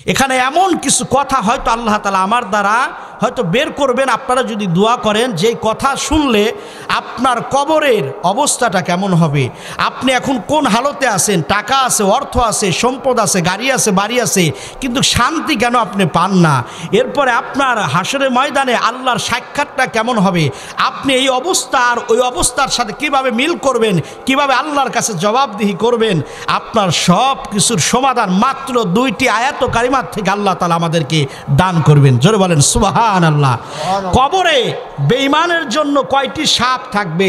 এখানে এমন কিছু কথা হয়তো আল্লাহ তাআলা আমার দ্বারা হয়তো বের করবেন, আপনারা যদি দোয়া করেন যে কথা শুনলে আপনার কবরের অবস্থাটা কেমন হবে, আপনি এখন কোন হালতে আছেন, টাকা আছে, অর্থ আছে, সম্পদ আছে, গাড়ি আছে, বাড়ি আছে, কিন্তু শান্তি কেন আপনি পান না, এরপরে আপনার হাসরের ময়দানে আল্লাহর সাক্ষাৎটা কেমন হবে, আপনি এই অবস্থা আর ওই অবস্থার সাথে কিভাবে মিল করবেন, কিভাবে আল্লাহর কাছে জবাবদিহি করবেন, আপনার সব কিছুর সমাধান মাত্র 2টি আয়াত কারিমাত থেকে আল্লাহ তাআলা আমাদেরকে দান করবেন। জোরে বলেন সুবহানাল্লাহ। কবরে বেঈমানের জন্য কয়টি সাপ থাকবে,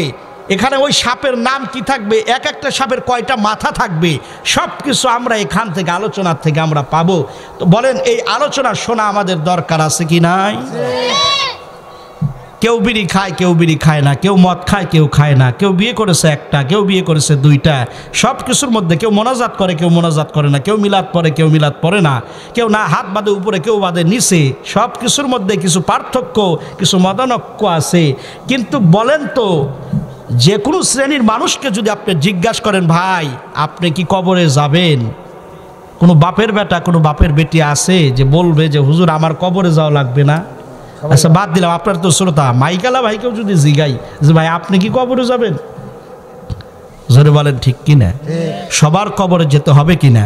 এখানে ওই সাপের নাম কি থাকবে, এক একটা সাপের কয়টা মাথা থাকবে, সব কিছু আমরা এখান থেকে আলোচনার থেকে আমরা পাবো। তো বলেন এই আলোচনা শোনা আমাদের দরকার আছে কি নাই? কেউ বিড়ি খায়, কেউ বিড়ি খায় না, কেউ মদ খায়, কেউ খায় না, কেউ বিয়ে করেছে একটা, কেউ বিয়ে করেছে 2টা, সব কিছুর মধ্যে কেউ মোনাজাত করে, কেউ মোনাজাত করে না, কেউ মিলাদ পড়ে, কেউ মিলাদ পড়ে না, কেউ না হাত বাঁধে উপরে, কেউ বাঁধে নিচে, সব কিছুর মধ্যে কিছু পার্থক্য, কিছু মতানৈক্য আছে। কিন্তু বলেন তো, যে কোনো শ্রেণীর মানুষকে যদি আপনি জিজ্ঞাসা করেন, ভাই আপনি কি কবরে যাবেন, কোনো বাপের বেটা, কোনো বাপের বেটি আছে যে বলবে যে হুজুর আমার কবরে যাওয়া লাগবে না? আচ্ছা বাদ দিলাম, আপনার তো শ্রোতা মাইকালা ভাইকেও যদি জিগাই যে ভাই আপনি কি কবরে যাবেন, জোরে বলেন ঠিক কিনা? সবার কবরে যেতে হবে কিনা?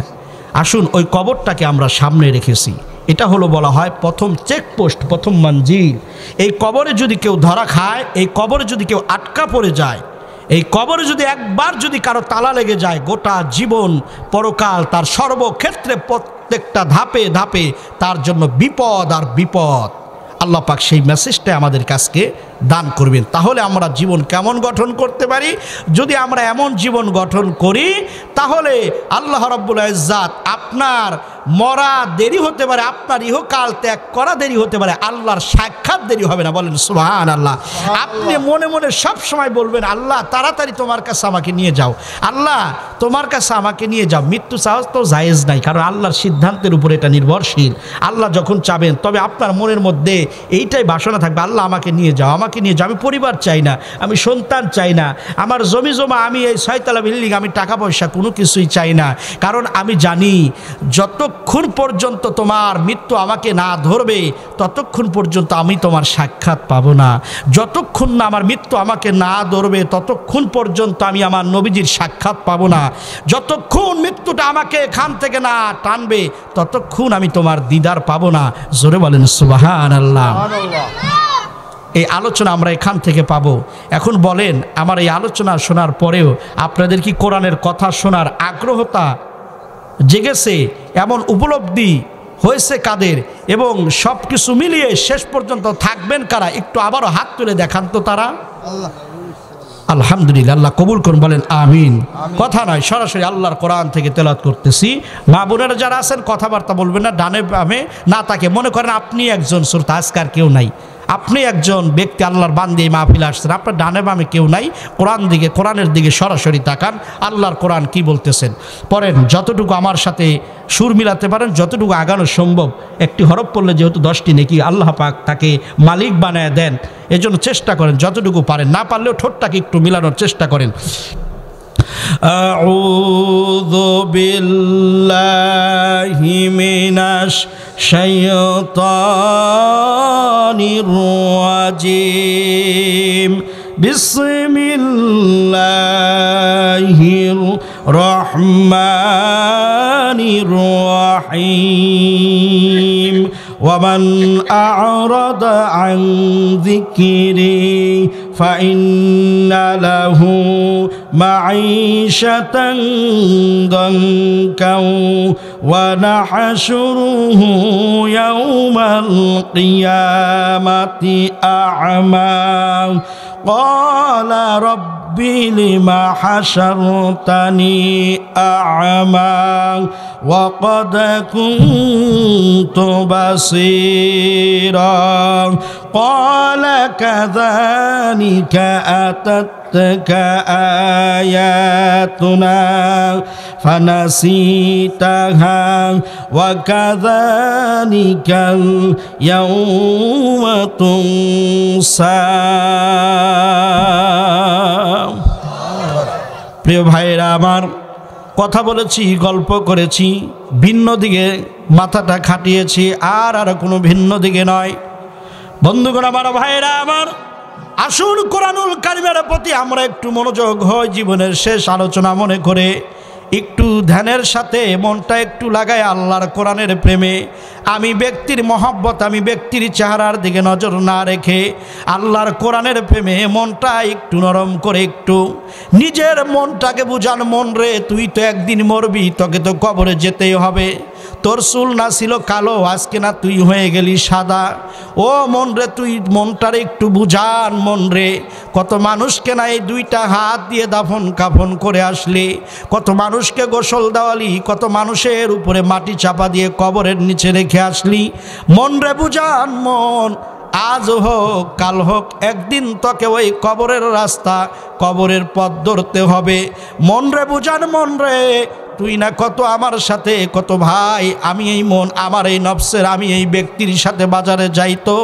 আসুন ওই কবরটাকে আমরা সামনে রেখেছি, এটা হলো বলা হয় প্রথম চেকপোস্ট, প্রথম মঞ্জিল। এই কবরে যদি কেউ ধরা খায়, এই কবরে যদি কেউ আটকা পড়ে যায়, এই কবরে যদি একবার যদি কারো তালা লেগে যায়, গোটা জীবন পরকাল তার সর্বক্ষেত্রে প্রত্যেকটা ধাপে ধাপে তার জন্য বিপদ আর বিপদ। আল্লাহ পাক সেই মেসেজটা আমাদের কাছকে দান করবেন। তাহলে আমরা জীবন কেমন গঠন করতে পারি, যদি আমরা এমন জীবন গঠন করি তাহলে আল্লাহ রাব্বুল ইজ্জাত আপনার মরা দেরি হতে পারে, আপনার ইহকাল ত্যাগ করা দেরি হতে পারে, আল্লাহর সাক্ষাৎ দেরি হবে না। বলেন সুবহানাল্লাহ। আপনি মনে মনে সব সময় বলবেন আল্লাহ তাড়াতাড়ি তোমার কাছে আমাকে নিয়ে যাও, আল্লাহ তোমার কাছে আমাকে নিয়ে যাও। মৃত্যু চাওয়া তো জায়েজ নাই, কারণ আল্লাহর সিদ্ধান্তের উপর এটা নির্ভরশীল। আল্লাহ যখন চাবেন, তবে আপনার মনের মধ্যে এইটাই বাসনা থাকবে আল্লাহ আমাকে নিয়ে যাও, আমাকে নিয়ে যাও। আমি পরিবার চাই না, আমি সন্তান চাই না, আমার জমি জমা, আমি এই 6তলা বিল্ডিং, আমি টাকা পয়সা কোনো কিছুই চাই না, কারণ আমি জানি যতক্ষণ পর্যন্ত তোমার মৃত্যু আমাকে না ধরবে ততক্ষণ পর্যন্ত আমি তোমার সাক্ষাৎ পাবো না, যতক্ষণ না আমার মৃত্যু আমাকে না ধরবে ততক্ষণ পর্যন্ত আমি আমার নবীজির সাক্ষাৎ পাবো না, যতক্ষণ মৃত্যুটা আমাকে এখান থেকে না টানবে ততক্ষণ আমি তোমার দিদার পাবো না। জোরে বলেন সুবহানাল্লাহ। এই আলোচনা আমরা এখান থেকে পাবো। এখন বলেন, আমার এই আলোচনা শোনার পরেও আপনাদের কি কোরআনের কথা শোনার আগ্রহতা জেগেছে, এমন উপলব্ধি হয়েছে কাদের, এবং সব কিছু মিলিয়ে শেষ পর্যন্ত থাকবেন কারা? একটু আবারও হাত তুলে দেখান তো তারা। আলহামদুলিল্লাহ, আল্লাহ কবুল করুন, বলেন আমিন। কথা নয়, সরাসরি আল্লাহর কোরআন থেকে তেলাওয়াত করতেছি। মা বোনেরা যারা আছেন কথাবার্তা বলবেন না, ডানে বামে না তাকে মনে করেন আপনি একজন শ্রোতা, আজকার কেউ নাই, আপনি একজন ব্যক্তি আল্লাহর বান্দী মাহফিলে আসছেন, আপনার ডানে বামে কেউ নাই, কোরআনের দিকে সরাসরি তাকান, আল্লাহর কোরআন কি বলতেছেন পড়েন। যতটুকু আমার সাথে সুর মিলাতে পারেন, যতটুকু আগানো সম্ভব, একটি হরফ পড়লে যেহেতু 10টি নেকি আল্লাহ পাক তাকে মালিক বানায় দেন, এজন্য চেষ্টা করেন যতটুকু পারেন, না পারলেও ঠোঁটটাকে একটু মিলানোর চেষ্টা করেন। আউযু বিল্লাহি মিনাশ শাইতানির রাজিম। বিসমিল্লাহির রহমানির রহিম। ومن أعرض عن ذكري فإن له معيشة ضنكا ونحشره يوم القيامة أعمى قال رب لم حشرتني أعمى وقد كنت بصيرا قال كذلك أتتك آياتنا فنسيتها وكذلك اليوم تنسى। প্রিয় ভাইরা আমার, কথা বলেছি, গল্প করেছি, ভিন্ন দিকে মাথাটা খাটিয়েছি, আর কোনো ভিন্ন দিকে নয়। বন্ধুগণ আমার, ভাইরা আমার, আসুন কোরআনুল কারীমের প্রতি আমরা একটু মনোযোগ হই। জীবনের শেষ আলোচনা মনে করে একটু ধ্যানের সাথে মনটা একটু লাগায় আল্লাহর কোরআনের প্রেমে। আমি ব্যক্তির মহব্বত, আমি ব্যক্তির চেহারার দিকে নজর না রেখে আল্লাহর কোরআনের প্রেমে মনটা একটু নরম করে একটু নিজের মনটাকে বুঝান, মন রে তুই তো একদিন মরবি, তোকে তো কবরে যেতেই হবে। তোর চুল না ছিল কালো, আজকে না তুই হয়ে গেলি সাদা। ও মন রে, তুই মনটারে একটু বুঝান। মন রে, কত মানুষকে না এই দুইটা হাত দিয়ে দাফন কাফন করে আসলি, কত মানুষকে গোসল দেওয়ালি, কত মানুষের উপরে মাটি চাপা দিয়ে কবরের নিচে রেখে আসলি। মন রে বুঝান মন, আজ হোক কাল হোক একদিন তোকে ওই কবরের রাস্তা, কবরের পথ ধরতে হবে। মন রে বুঝান মন রে, তুই না কত আমার সাথে, কত ভাই আমি এই মন আমার এই নফসের, আমি এই ব্যক্তির সাথে বাজারে যাইতো,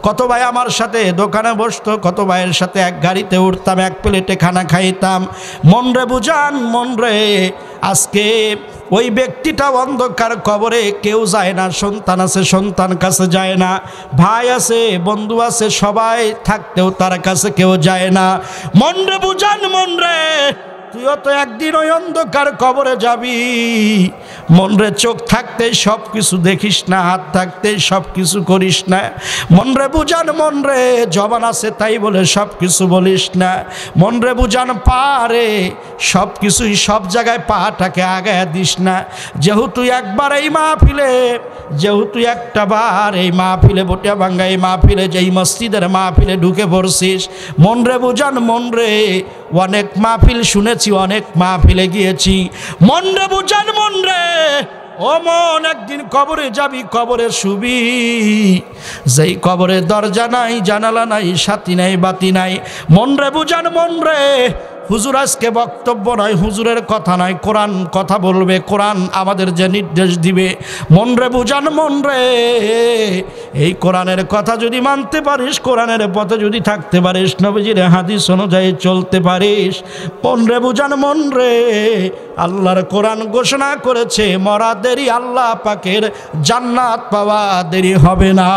কত ভাই আমার সাথে দোকানে বসতো, কত ভাইয়ের সাথে এক গাড়িতে উঠতাম, এক প্লেটে খানা খাইতাম। মন রে বুঝান মন রে, আজকে ওই ব্যক্তিটা অন্ধকার কবরে, কেউ যায় না। সন্তান আছে, সন্তান কাছে যায় না। ভাই আছে, বন্ধু আছে, সবাই থাকতেও তার কাছে কেউ যায় না। মন রে বুঝান মন রে, তুইও তো একদিন ওই অন্ধকার কবরে যাবি। মন রে, চোখ থাকতে সব কিছু দেখিস না, হাত থাকতে সব কিছু করিস না। মন রে বুঝান মন রে, জবান আছে তাই বলে সব কিছু বলিস না। মন রে বুঝান পা রে, সব কিছুই সব জায়গায় পাটাকে আগায় দিস না। যেহেতু একবার এই মাহফিলে, যেহেতু একটা বার এই মাহফিলে, বটিয়া ভাঙ্গা এই মাহফিলে, যেই মসজিদের মাহফিলে ঢুকে পড়ছিস, মন রে বুঝান মন রে, অনেক মাহফিল শুনেছি, অনেক মাহফিলে গিয়েছি। মন রে বুঝান মন রে, ও মন একদিন কবরে যাবি, কবরে শুবি, যেই কবরে দরজা নাই, জানালা নাই, সাথী নাই, বাতি নাই। মন রে বুঝান মন রে, হুজুর আজকে বক্তব্য নয়, হুজুরের কথা নয়, কোরআন কথা বলবে, কোরআন আমাদের যে নির্দেশ দিবে। মন রে বুঝান মন রে, এই কোরআনের কথা যদি মানতে পারিস, কোরআনের পথে যদি থাকতে পারিস, নবীজির হাদিস অনুযায়ী চলতে পারিস, মন রে বুঝান মন রে, আল্লাহর কোরআন ঘোষণা করেছে মরা দেরি, আল্লাহ পাকের জান্নাত পাওয়া দেরি হবে না।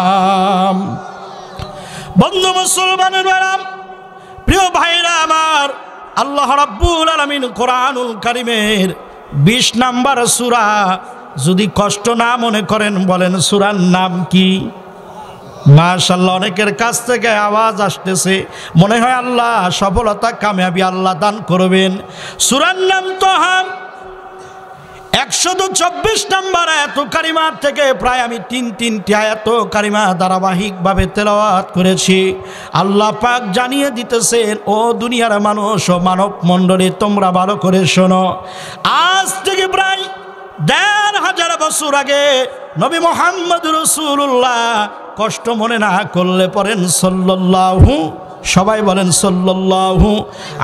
বন্ধু মুসলমানের বারাম, প্রিয় ভাইরা আমার, আল্লাহ রাব্বুল আলামিন কোরআনুল কারীমের 20 নাম্বার সূরা, যদি কষ্ট না মনে করেন বলেন সূরার নাম কি? মাশাআল্লাহ, অনেকের কাছ থেকে আওয়াজ আসতেছে, মনে হয় আল্লাহ সফলতা কামিয়াবি আল্লাহ দান করবেন। সূরার নাম তাহা। 124 নম্বর আয়াত কারিমা থেকে প্রায় আমি তিনটি আয়াত কারিমা ধারাবাহিকভাবে তেলাওয়াত করেছি। আল্লাহ পাক জানিয়ে দিতেছেন, ও দুনিয়ার মানুষ, ও মানব মণ্ডলী, তোমরা ভালো করে শোনো। আজ থেকে প্রায় ১,৫০০ বছর আগে নবী মুহাম্মদ রাসূলুল্লাহ, কষ্ট মনে না করলে পড়েন সাল্লাল্লাহু, সবাই বলেন সাল্লাল্লাহু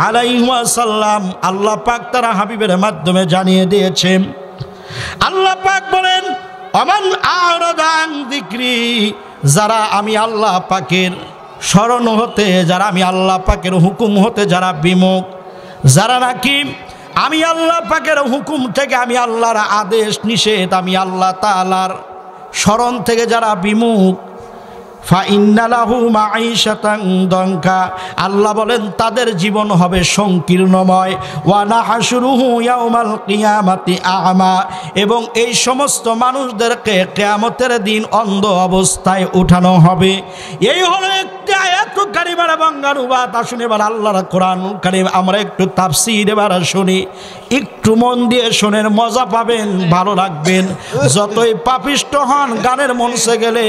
আলাইহি ওয়াসাল্লাম, আল্লাহ পাক তারা হাবিবের মাধ্যমে জানিয়ে দিয়েছেন। আল্লাহ পাক বলেন, আমান আরাদা আন যিকরি, যারা আমি আল্লাহ পাকের শরণ হতে, যারা আমি আল্লাহ পাকের হুকুম হতে যারা বিমুখ, যারা নাকি আমি আল্লাহ পাকের হুকুম থেকে, আমি আল্লাহর আদেশ নিষেধ, আমি আল্লাহ তাআলার শরণ থেকে যারা বিমুখ, ফাইন্না লাহু মাঈশাতান দনকা, আল্লাহ বলেন তাদের জীবন হবে সংকীর্ণময়। ওয়া নাহশুরুহু ইয়াউমাল কিয়ামাতি আ'মা, এবং এই সমস্ত মানুষদেরকে কিয়ামতের দিন অন্ধ অবস্থায় উঠানো হবে। এই হলো একটি আয়াত কারিমার বাংলানুবাদ। আসুন এবার আল্লাহর কোরআনুল কারীম আমরা একটু তাফসীর এবার শুনি, একটু মন দিয়ে শোনেন, মজা পাবেন, ভালো লাগবেন। যতই পাপিষ্ট হন, গানের মঞ্চে গেলে,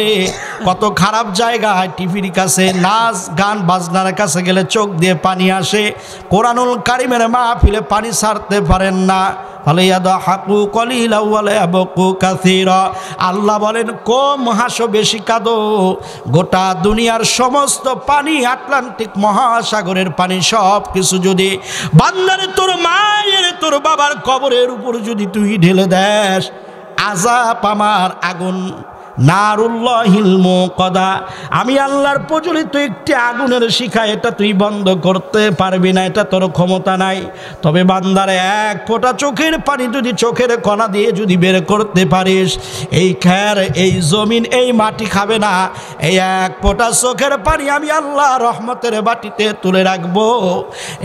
কত খারাপ জায়গায় টিভির কাছে নাচ গান বাজনার কাছে গেলে চোখ দিয়ে পানি আসে, কোরআনুল কারীমের মাহফিলে পানি ছাড়তে পারেন না। আল্লাহ বলেন, কম হাসো বেশি কাঁদো। গোটা দুনিয়ার সমস্ত পানি, আটলান্টিক মহাসাগরের পানি, সব কিছু যদি বান্দারে তোর মায়ের, তোর বাবার কবরের উপর যদি তুই ঢেলে দেস, আযাব আমার আগুন নারুল্লাহিল মুকাদা, আমি আল্লাহর প্রজ্বলিত একটি আগুনের শিখা, এটা তুই বন্ধ করতে পারবি না, এটা তোর ক্ষমতা নাই। তবে বান্দারে এক ফোঁটা চোখের পানি যদি চোখের কণা দিয়ে যদি বের করতে পারিস, এই খের, এই জমিন, এই মাটি খাবে না। এই এক ফোঁটা চোখের পানি আমি আল্লাহ রহমতের বাটিতে তুলে রাখবো।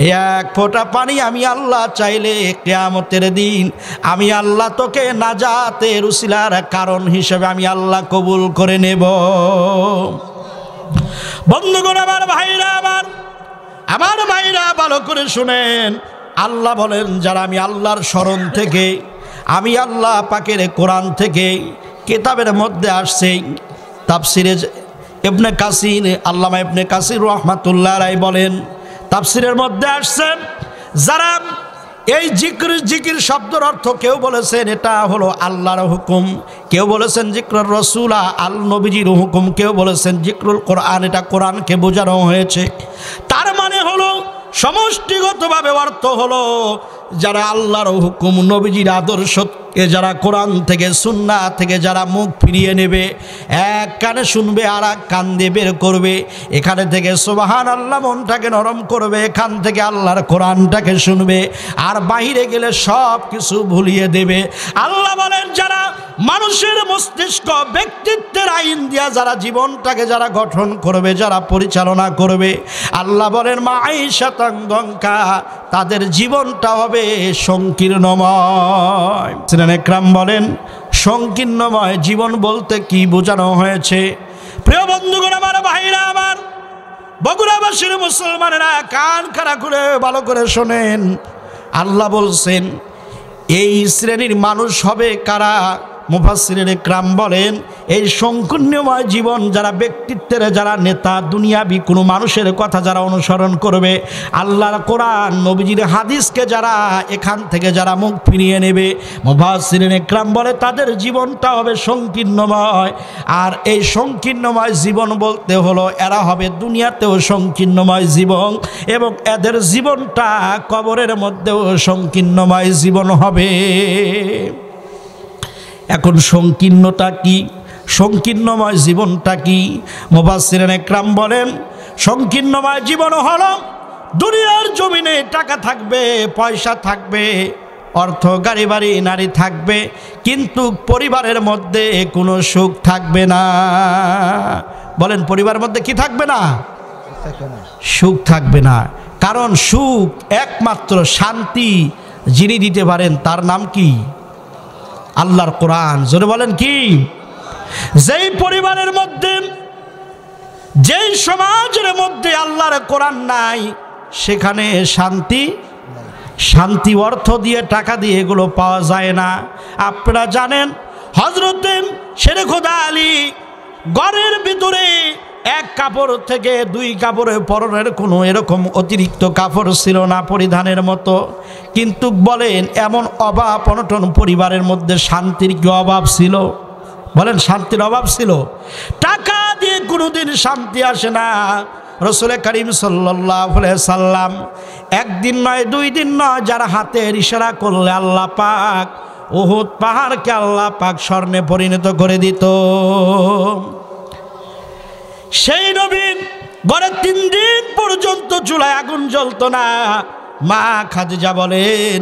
এই এক ফোঁটা পানি আমি আল্লাহ চাইলে কিয়ামতের দিন আমি আল্লাহ তোকে নাজাতের উসিলার কারণ হিসেবে আমি আল্লাহ কবুল করে নেব। বন্ধুগণ, আমার ভাইরা, আমার ভাইরা ভালো করে শুনেন। আল্লাহ বলেন, যারা আমি আল্লাহর স্মরণ থেকে, আমি আল্লাহ পাকের কোরআন থেকে, কিতাবের মধ্যে আসছে, তাফসিরে ইবনে কাসির, আল্লামা ইবনে কাসির রাহমাতুল্লাহ আলাইহি বলেন, তাফসিরের মধ্যে আসছেন, যারা এই জিকির শব্দের অর্থ কেউ বলেছেন এটা হলো আল্লাহর হুকুম, কেউ বলেছেন জিক্রুর রাসূলা আল নবীজির হুকুম, কেউ বলেছেন জিক্রুল কোরআন, এটা কোরআনকে বোঝানো হয়েছে। তার মানে হলো সমষ্টিগতভাবে অর্থ হলো যারা আল্লাহর হুকুম, নবীজির আদর্শকে যারা কোরআন থেকে, সুন্নাহ থেকে যারা মুখ ফিরিয়ে নেবে, এক কানে শুনবে আর এক কান দিয়ে বের করবে, এখানে থেকে সুবহানাল্লাহ মনটাকে নরম করবে, এখান থেকে আল্লাহর কোরআনটাকে শুনবে, আর বাহিরে গেলে সব কিছু ভুলিয়ে দেবে। আল্লাহ বলেন, যারা মানুষের মস্তিষ্ক, ব্যক্তিত্বের আইন দিয়া যারা জীবনটাকে যারা গঠন করবে, যারা পরিচালনা করবে, আল্লাহ বলেন মাঈশাতান দঙ্কা, তাদের জীবনটা হবে সংকীর্ণময়। সিনানে একরাম বলেন, সংকীর্ণময় জীবন বলতে কি বোঝানো হয়েছে? প্রিয় বন্ধুগণ, আমার ভাইরা, আমার বগুড়াবাসীর মুসলমানেরা কান খাড়া করে ভালো করে শোনেন। আল্লাহ বলছেন এই শ্রেণীর মানুষ হবে কারা? মুফাসসিরিনে একরাম বলেন, এই সংকীর্ণময় জীবন যারা ব্যক্তিত্বের, যারা নেতা, দুনিয়াবি কোনো মানুষের কথা যারা অনুসরণ করবে, আল্লাহর কোরআন, নবীজির হাদিসকে যারা এখান থেকে যারা মুখ ফিরিয়ে নেবে, মুফাসসিরিনে একরাম বলে তাদের জীবনটা হবে সংকীর্ণময়। আর এই সংকীর্ণময় জীবন বলতে হলো এরা হবে দুনিয়াতেও সংকীর্ণময় জীবন, এবং এদের জীবনটা কবরের মধ্যেও সংকীর্ণময় জীবন হবে। এখন সংকীর্ণটা কি? সংকীর্ণময় জীবনটা কি? মুফাসসিরিনে একরাম বলেন, সংকীর্ণময় জীবন হলো দুনিয়ার জমিনে টাকা থাকবে, পয়সা থাকবে, অর্থ, গাড়ি বাড়ি, নারী থাকবে, কিন্তু পরিবারের মধ্যে কোনো সুখ থাকবে না। বলেন, পরিবারের মধ্যে কি থাকবে না? সুখ থাকবে না। কারণ সুখ একমাত্র শান্তি যিনি দিতে পারেন তার নাম কি? আল্লাহর কোরআন। জোরে বলেন কি? যেই পরিবারের মধ্যে, যেই সমাজের মধ্যে আল্লাহর কোরআন নাই, সেখানে শান্তি অর্থ দিয়ে, টাকা দিয়ে এগুলো পাওয়া যায় না। আপনারা জানেন হযরতে শেরে খোদা আলী ঘরের ভিতরে এক কাপড় থেকে দুই কাপড়ে পরনের কোনো এরকম অতিরিক্ত কাপড় ছিল না পরিধানের মতো, কিন্তু বলেন এমন অভাব অনটন পরিবারের মধ্যে শান্তির কি অভাব ছিল? বলেন, শান্তির অভাব ছিল? টাকা দিয়ে কোনোদিন শান্তি আসে না। রাসূল করিম সাল্লাল্লাহু আলাইহি সাল্লাম একদিন নয়, দুই দিন নয়, যারা হাতের ইশারা করলে আল্লাহ পাক উহুদ পাহাড়কে আল্লাহ পাক স্বর্ণে পরিণত করে দিত। সেই নবী ঘরে 3 দিন পর্যন্ত চুলায় আগুন জ্বলতো না। মা খাদিজা বলেন,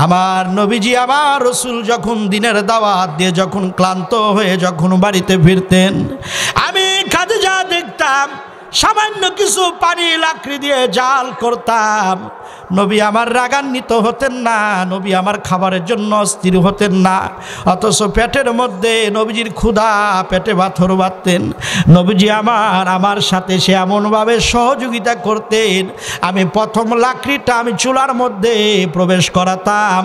আমার নবীজি, আমার রসুল যখন দিনের দাওয়াত দিয়ে যখন ক্লান্ত হয়ে যখন বাড়িতে ফিরতেন, আমি খাদিজা দেখতাম সামান্য কিছু পানি লাকড়ি দিয়ে জাল করতাম। নবী আমার রাগান্বিত হতেন না, নবী আমার খাবারের জন্য অস্থির হতেন না, অথচ পেটের মধ্যে নবীজির ক্ষুধা, পেটে পাথর বাঁধতেন। নবীজি আমার সাথে সে এমনভাবে সহযোগিতা করতেন, আমি প্রথম লাকড়িটা আমি চুলার মধ্যে প্রবেশ করাতাম,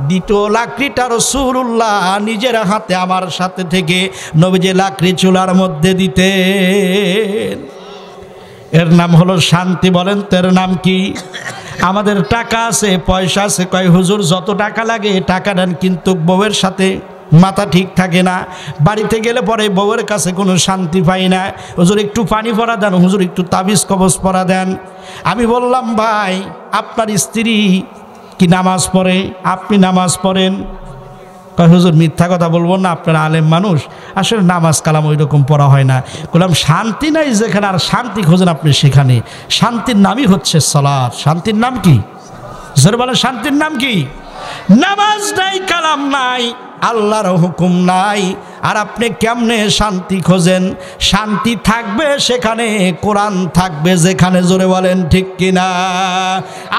দ্বিতীয় লাকড়িটা রাসূলুল্লাহ নিজের হাতে আমার সাথে থেকে নবীজি লাকড়ি চুলার মধ্যে দিতেন। এর নাম হলো শান্তি। বলেন তো এর নাম কি? আমাদের টাকা আছে, পয়সা আছে, কয় হুজুর যত টাকা লাগে টাকা দেন, কিন্তু বউয়ের সাথে মাথা ঠিক থাকে না। বাড়িতে গেলে পরে বউয়ের কাছে কোনো শান্তি পাই না। হুজুর একটু পানি পরা দেন, হুজুর একটু তাবিজ কবজ পরা দেন। আমি বললাম, ভাই আপনার স্ত্রী কি নামাজ পড়ে? আপনি নামাজ পড়েন? কয় হুজুর মিথ্যা কথা বলবো না, আপনারা আলেম মানুষ, আসলে নামাজ কালাম ওই রকম পড়া হয় না। বললাম শান্তি নাই যেখানে আর শান্তি খোঁজেন আপনি সেখানে। শান্তির নামই হচ্ছে সালাত। শান্তির নাম কি? জোরে বলেন, শান্তির নাম কি? নামাজ নাই, কালাম নাই, আল্লাহর হুকুম নাই, আর আপনি কেমনে শান্তি খোঁজেন? শান্তি থাকবে সেখানে কোরআন থাকবে যেখানে। জোরে বলেন ঠিক কিনা?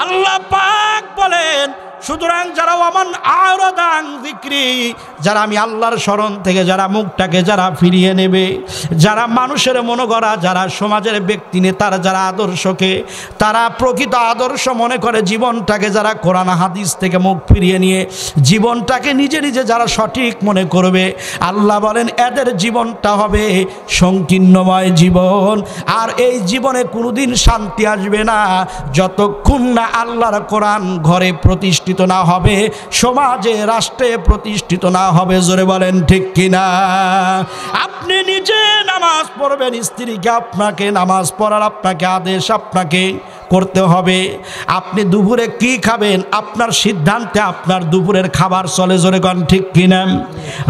আল্লাহ পাক বলেন, সুতরাং যারা ওয়ামান আরাদান যিকরি, যারা আমি আল্লাহর স্মরণ থেকে যারা মুখটাকে যারা ফিরিয়ে নেবে, যারা মানুষের মনোগড়া, যারা সমাজের ব্যক্তি নেতার যারা আদর্শকে তারা প্রকৃত আদর্শ মনে করে, জীবনটাকে যারা কোরআন হাদিস থেকে মুখ ফিরিয়ে নিয়ে জীবনটাকে নিজে নিজে যারা সঠিক মনে করবে, আল্লাহ বলেন এদের জীবনটা হবে সংকীর্ণময় জীবন। আর এই জীবনে কোনোদিন শান্তি আসবে না যতক্ষণ না আল্লাহর কোরআন ঘরে প্রতিষ্ঠিত না হবে, সমাজে রাষ্ট্রে প্রতিষ্ঠিত না হবে। জোরে বলেন ঠিক কিনা? আপনি নিজে নামাজ পড়বেন, স্ত্রীকে আপনাকে নামাজ পড়ার আপনাকে আদেশ আপনাকে করতে হবে। আপনি দুপুরে কি খাবেন আপনার সিদ্ধান্তে আপনার দুপুরের খাবার চলে। জোরে কোন ঠিক কিনা?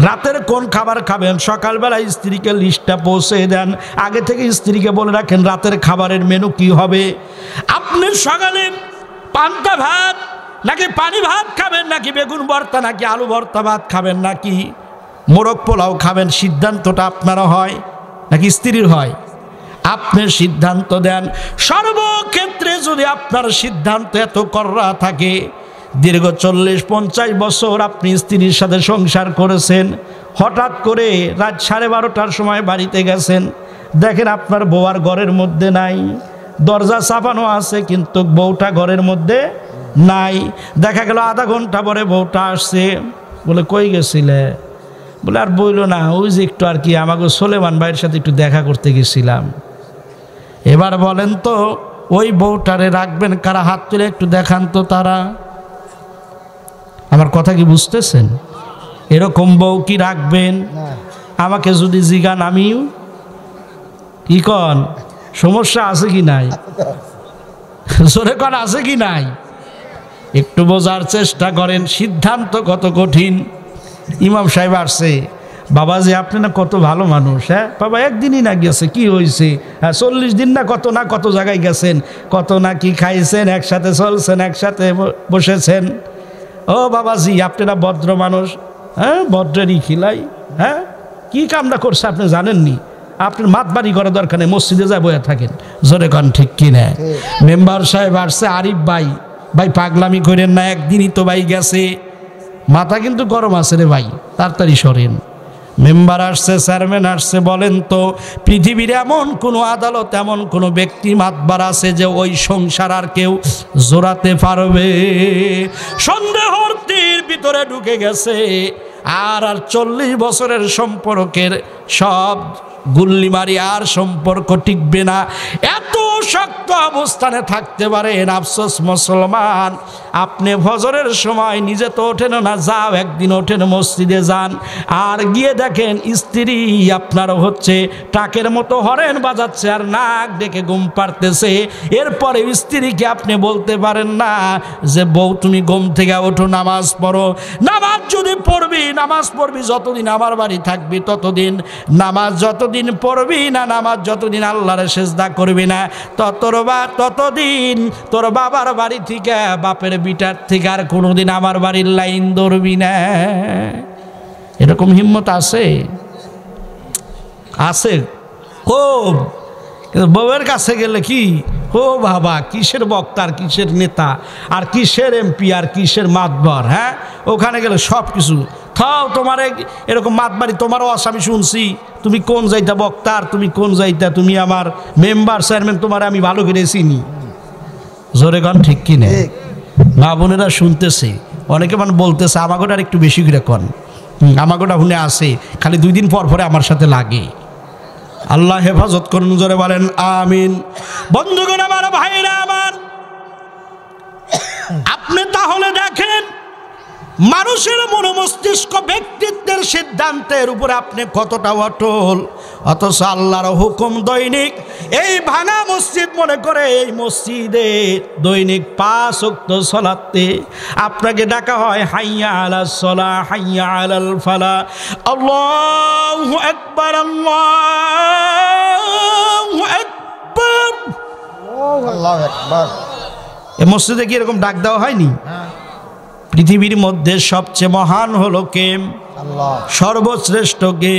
রাতের কোন খাবার খাবেন সকালবেলা স্ত্রীকে লিস্টটা পৌঁছে দেন, আগে থেকে স্ত্রীকে বলে রাখেন রাতের খাবারের মেনু কি হবে। আপনি সকালে পান্তা ভাত নাকি পানি ভাত খাবেন, নাকি বেগুন ভর্তা নাকি আলু ভর্তা ভাত খাবেন, নাকি মোরগ পোলাও খাবেন, সিদ্ধান্তটা আপনারও হয় নাকি স্ত্রীর হয়? আপনি সিদ্ধান্ত দেন। সর্বক্ষেত্রে যদি আপনার সিদ্ধান্ত এত কড়া থাকে, দীর্ঘ 40-50 বছর আপনি স্ত্রীর সাথে সংসার করেছেন, হঠাৎ করে রাত 12:30টার সময় বাড়িতে গেছেন, দেখেন আপনার বউ আর ঘরের মধ্যে নাই, দরজা চাপানো আছে কিন্তু বউটা ঘরের মধ্যে নাই। দেখা গেল আধা ঘন্টা পরে বউটা আসছে, বলে কই গেছিলে? বলে আর বইলো না, ওই যে একটু আর কি আমাকে সোলেমান ভাইয়ের সাথে একটু দেখা করতে গেছিলাম। এবার বলেন তো ওই বউটারে রাখবেন কারা? হাত তুলে একটু দেখান তো তারা। আমার কথা কি বুঝতেছেন? এরকম বউ কি রাখবেন? আমাকে যদি জিগান আমিও কি কন, সমস্যা আছে কি নাই? জোরে কন আছে কি নাই? একটু বোঝার চেষ্টা করেন, সিদ্ধান্ত কত কঠিন। ইমাম সাহেব আসছে, বাবাজি আপনি না কত ভালো মানুষ। হ্যাঁ বাবা, একদিনই না গেছে, কি হয়েছে? হ্যাঁ 40 দিন না কত জায়গায় গেছেন, কত না কি খাইছেন, একসাথে চলছেন, একসাথে বসেছেন। ও বাবাজি আপনি না ভদ্র মানুষ। হ্যাঁ ভদ্রেরই খিলাই। হ্যাঁ কি কামটা করছে আপনি জানেননি? আপনার মাতবাড়ি করা দরকার নেই, মসজিদে যায় বয়ে থাকেন। জোরে কন ঠিক কিনা? মেম্বার সাহেব আসছে, আরিফ ভাই, ভাই পাগলামি করেন না, একদিনই তো ভাই গেছে, মাথা কিন্তু গরম আছে রে ভাই, তাড়াতাড়ি সরেন। মেম্বার আসছে, চেয়ারম্যান আসছে, বলেন তো পৃথিবীর এমন কোনো আদালত, এমন কোনো ব্যক্তি মাতবার আছে যে ওই সংসার আর কেউ জোড়াতে পারবে? সন্দেহর তীর ভিতরে ঢুকে গেছে, আর 40 বছরের সম্পর্কের সব গুল্লি মারি, আর সম্পর্ক টিকবে না। এত শক্ত অবস্থানে থাকতে পারেন। আফসোস মুসলমান, আপনি ফজরের সময় নিজে তো ওঠেন না, যাও একদিন ওঠেন, মসজিদে যান, আর গিয়ে দেখেন স্ত্রী আপনারও হচ্ছে টাকের মতো হরেন বাজাচ্ছে আর নাক ডেকে ঘুম পাড়তেছে। এরপরে স্ত্রীকে আপনি বলতে পারেন না যে বউ তুমি ঘুম থেকে ওঠো, নামাজ পড়ো। নামাজ যদি পড়বি, নামাজ পড়বি যতদিন আমার বাড়ি থাকবি ততদিন, নামাজ যতদিন পড়বি না, নামাজ যতদিন আল্লাহর সেজদা করবি না, ততদিন তোর বাবার বাড়ি থেকে, বাপের বিটার থেকে আর কোনোদিন আমার বাড়ির লাইন ধরবি না। এরকম হিম্মত আছে? আছে খুব। কিন্তু বউয়ের কাছে গেলে কি, ও বাবা কিসের বক্তা আর কিসের নেতা আর কিসের এমপি আর কিসের মাতবার। হ্যাঁ ওখানে গেলে সব কিছু থাও, তোমার এরকম মাতবাড়ি তোমারও আসামি শুনছি, তুমি কোন যাইতা বক্তা আর তুমি কোন যাইতা, তুমি আমার মেম্বার চেয়ারম্যান, তোমার আমি ভালো করে চিনি। জোরে গান ঠিক কিনে? মা বোনেরা শুনতেছে, অনেকে মানে বলতেছে আমাগোটা আর একটু বেশি করে কন, আমাগোটা শুনে আসে, খালি 2 দিন পর পরে আমার সাথে লাগে। আল্লাহ হেফাজত করুন, জোরে বলেন আমিন। বন্ধুগণ আমার, ভাইরা আমার, আপনি তাহলে দেখেন মানুষের মনোমস্তিষ্ক ব্যক্তিত্বের সিদ্ধান্তের উপরে আপনি কতটা অটল, অথচ আল্লাহর হুকুম দৈনিক এই ভাঙা মসজিদ মনে করে এই মসজিদে দৈনিক 5 ওয়াক্ত সালাতে আপনাকে ডাকা হয় হাইয়া আলাস সালাহ হাইয়া আলাল ফালাহ, আল্লাহু আকবার আল্লাহু আকবার আল্লাহু আকবার। এই মসজিদে কি এরকম ডাক দেওয়া হয়নি? পৃথিবীর মধ্যে সবচেয়ে মহান হলো কে? আল্লাহ। সর্বশ্রেষ্ঠ কে?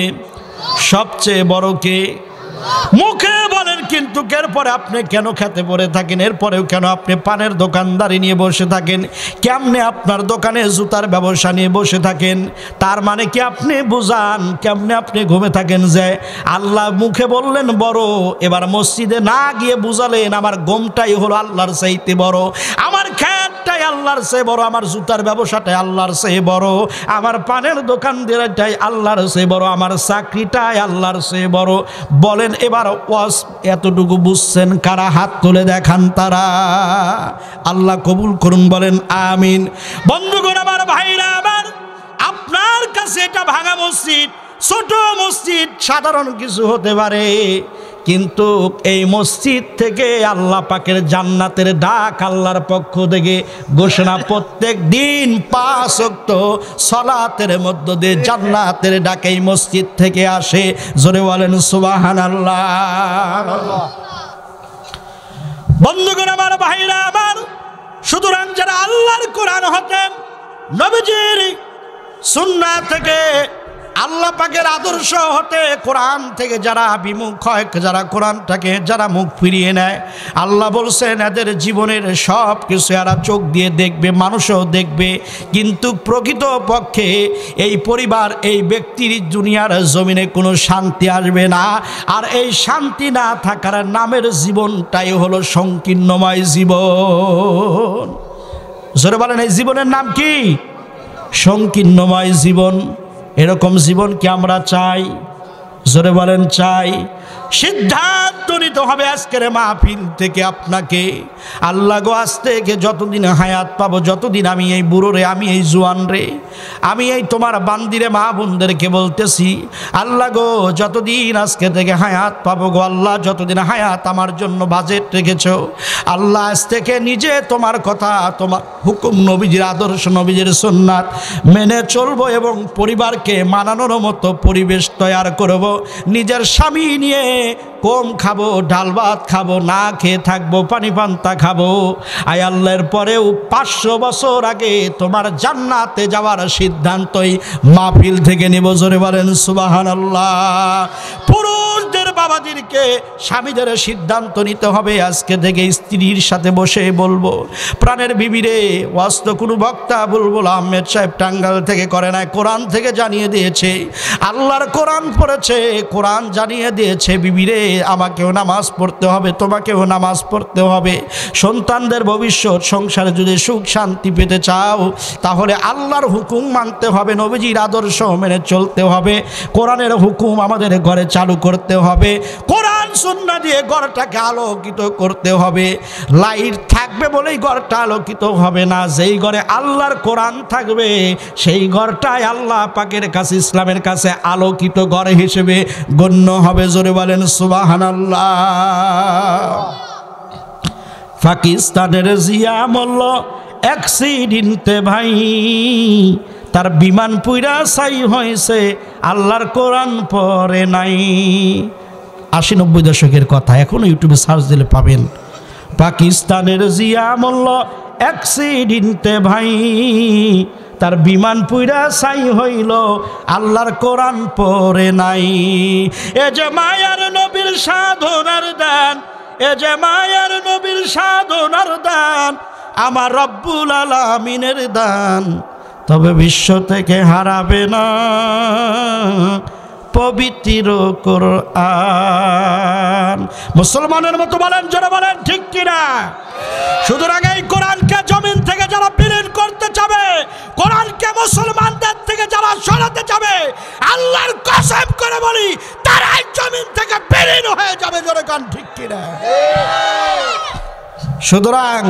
সবচেয়ে বড় কে? মুখে বলেন কিন্তু এরপরে আপনি কেন খেতে পড়ে থাকেন? এরপরেও কেন আপনি পানের দোকানদারি নিয়ে বসে থাকেন? কেমনে আপনার দোকানে জুতার ব্যবসা নিয়ে বসে থাকেন? তার মানে কি আপনি বুঝান কেমনে আপনি ঘুমে থাকেন যে আল্লাহ মুখে বললেন বড়, এবার মসজিদে না গিয়ে বুঝালেন আমার ঘুমটাই হলো আল্লাহর চাইতে বড়, আমার খেতটাই আল্লাহর চেয়ে বড়, আমার জুতার ব্যবসাটাই আল্লাহর চেয়ে বড়, আমার পানের দোকানদারিটাই আল্লাহর চেয়ে বড়, আমার চাকরিটাই আল্লাহর চেয়ে বড়। বলেন এবার ওয়াজ এতটুকু বুঝছেন কারা? হাত তুলে দেখান তারা। আল্লাহ কবুল করুন, বলেন আমিন। বন্ধুগণ আমার, ভাইরা আমার, আপনার কাছে এটা ভাঙা মসজিদ, ছোট মসজিদ, সাধারণ কিছু হতে পারে, কিন্তু এই মসজিদ থেকে আল্লাহ পাকের জান্নাতের ডাক আল্লাহর পক্ষ থেকে ঘোষণা, প্রত্যেক দিন 5 ওয়াক্ত সালাতের মধ্য দিয়ে জান্নাতের ডাক এই মসজিদ থেকে আসে। জোরে বলেন সুবহানাল্লাহ। বন্ধুগণ আমার, ভাইরা আমার, সুতরাং যারা আল্লাহর কোরআন হতে নবীজির সুন্নাহ থেকে আল্লাহ পাকের আদর্শ হতে কোরআন থেকে যারা বিমুখ হয়, যারা কোরআনটাকে যারা মুখ ফিরিয়ে নেয়, আল্লাহ বলছেন এদের জীবনের সব কিছু এরা চোখ দিয়ে দেখবে, মানুষও দেখবে, কিন্তু প্রকৃত পক্ষে এই পরিবার এই ব্যক্তির দুনিয়ার জমিনে কোনো শান্তি আসবে না। আর এই শান্তি না থাকার নামের জীবনটাই হলো সংকীর্ণময় জীবন। জোরে বলেন এই জীবনের নাম কি? সংকীর্ণময় জীবন। এরকম জীবন কি আমরা চাই? জোরে বলেন চাই। সিদ্ধান্ত নিতে হবে আজকের মাহফিল থেকে আপনাকে, আল্লাহ গো আজ থেকে যতদিন হায়াত পাবো, যতদিন আমি এই বুড়ো রে, আমি এই জোয়ান রে, আমি এই তোমার বান্দিরে মা বোনদেরকে বলতেছি, আল্লাহ গো যতদিন আজকে থেকে হায়াত পাবো গো আল্লাহ, যতদিন হায়াত আমার জন্য বাজেট রেখেছ আল্লাহ, আজ থেকে নিজে তোমার কথা, তোমার হুকুম, নবীজির আদর্শ, নবীজির সুন্নাত মেনে চলবো এবং পরিবারকে মানানোর মতো পরিবেশ তৈরি করব। নিজের স্বামী নিয়ে কম খাবো, ডাল ভাত খাবো, না খেয়ে থাকবো, পানি পান্তা খাবো। আয় আল্লাহর পরেও 500 বছর আগে তোমার জান্নাতে যাওয়ার সিদ্ধান্তই মাহফিল থেকে নেব। জোরে বলেন সুবহানাল্লাহ। পুরুষদের বাবাদেরকে, স্বামীদের সিদ্ধান্ত নিতে হবে আজকে থেকে স্ত্রীর সাথে বসে বলবো, প্রাণের বিবিরে, ওয়াজ তো কোনো বক্তা বুলবুল আহমেদ সাহেব টাঙ্গাইল থেকে করে না, কোরআন থেকে জানিয়ে দিয়েছে, আল্লাহর কোরআন পড়েছে, কোরআন জানিয়ে দিয়েছে, বিবিরে আমাকেও নামাজ পড়তে হবে, তোমাকেও নামাজ পড়তে হবে। সন্তানদের ভবিষ্যৎ সংসারে যদি সুখ শান্তি পেতে চাও তাহলে আল্লাহর হুকুম মানতে হবে, নবীজির আদর্শ মেনে চলতে হবে, কোরআনের হুকুম আমাদের ঘরে চালু করতে হবে, কোরআন সুন্নাহ দিয়ে ঘরটাকে আলোকিত করতে হবে। লাইট থাকবে বলেই ঘরটা আলোকিত হবে না, যেই ঘরে আল্লাহর কোরআন থাকবে সেই ঘরটাই আল্লাহ পাকের কাছে, ইসলামের কাছে আলোকিত ঘর হিসেবে গণ্য হবে। জোরে বলেন সুবহানাল্লাহ। পাকিস্তানের জিয়া মোল্ল অ্যাক্সিডেন্টে ভাই, তার বিমান পুইরা ছাই হয়েছে, আল্লাহর কোরআন পড়ে নাই। 80-90 দশকের কথা, এখনো ইউটিউবে সার্চ দিলে পাবেন। পাকিস্তানের জিয়া মোল্ল অ্যাক্সিডেন্টে ভাই, তার বিমান পুইরা ছাই হইল, আল্লাহর কোরআন পড়ে নাই। এ যে মায়ার নবীর সাধনার দান, এ যে মায়ার নবীর সাধনার দান, আমার রব্বুল আলামিনের দান, তবে বিশ্ব থেকে হারাবে না পবিত্র কোরআন। মুসলমানের মতো বলেন, জোরে বলেন ঠিক কিনা? সুতরাং এই কোরআনকে জমিন থেকে যারা বিলীন করতে চাবে, কোরআনকে মুসলমানদের থেকে যারা সরাতে চাবে, আল্লাহর কসম করে বলি তারাই জমিন থেকে বিলীন হয়ে যাবে। জোরে গান ঠিক কিনা? সুতরাং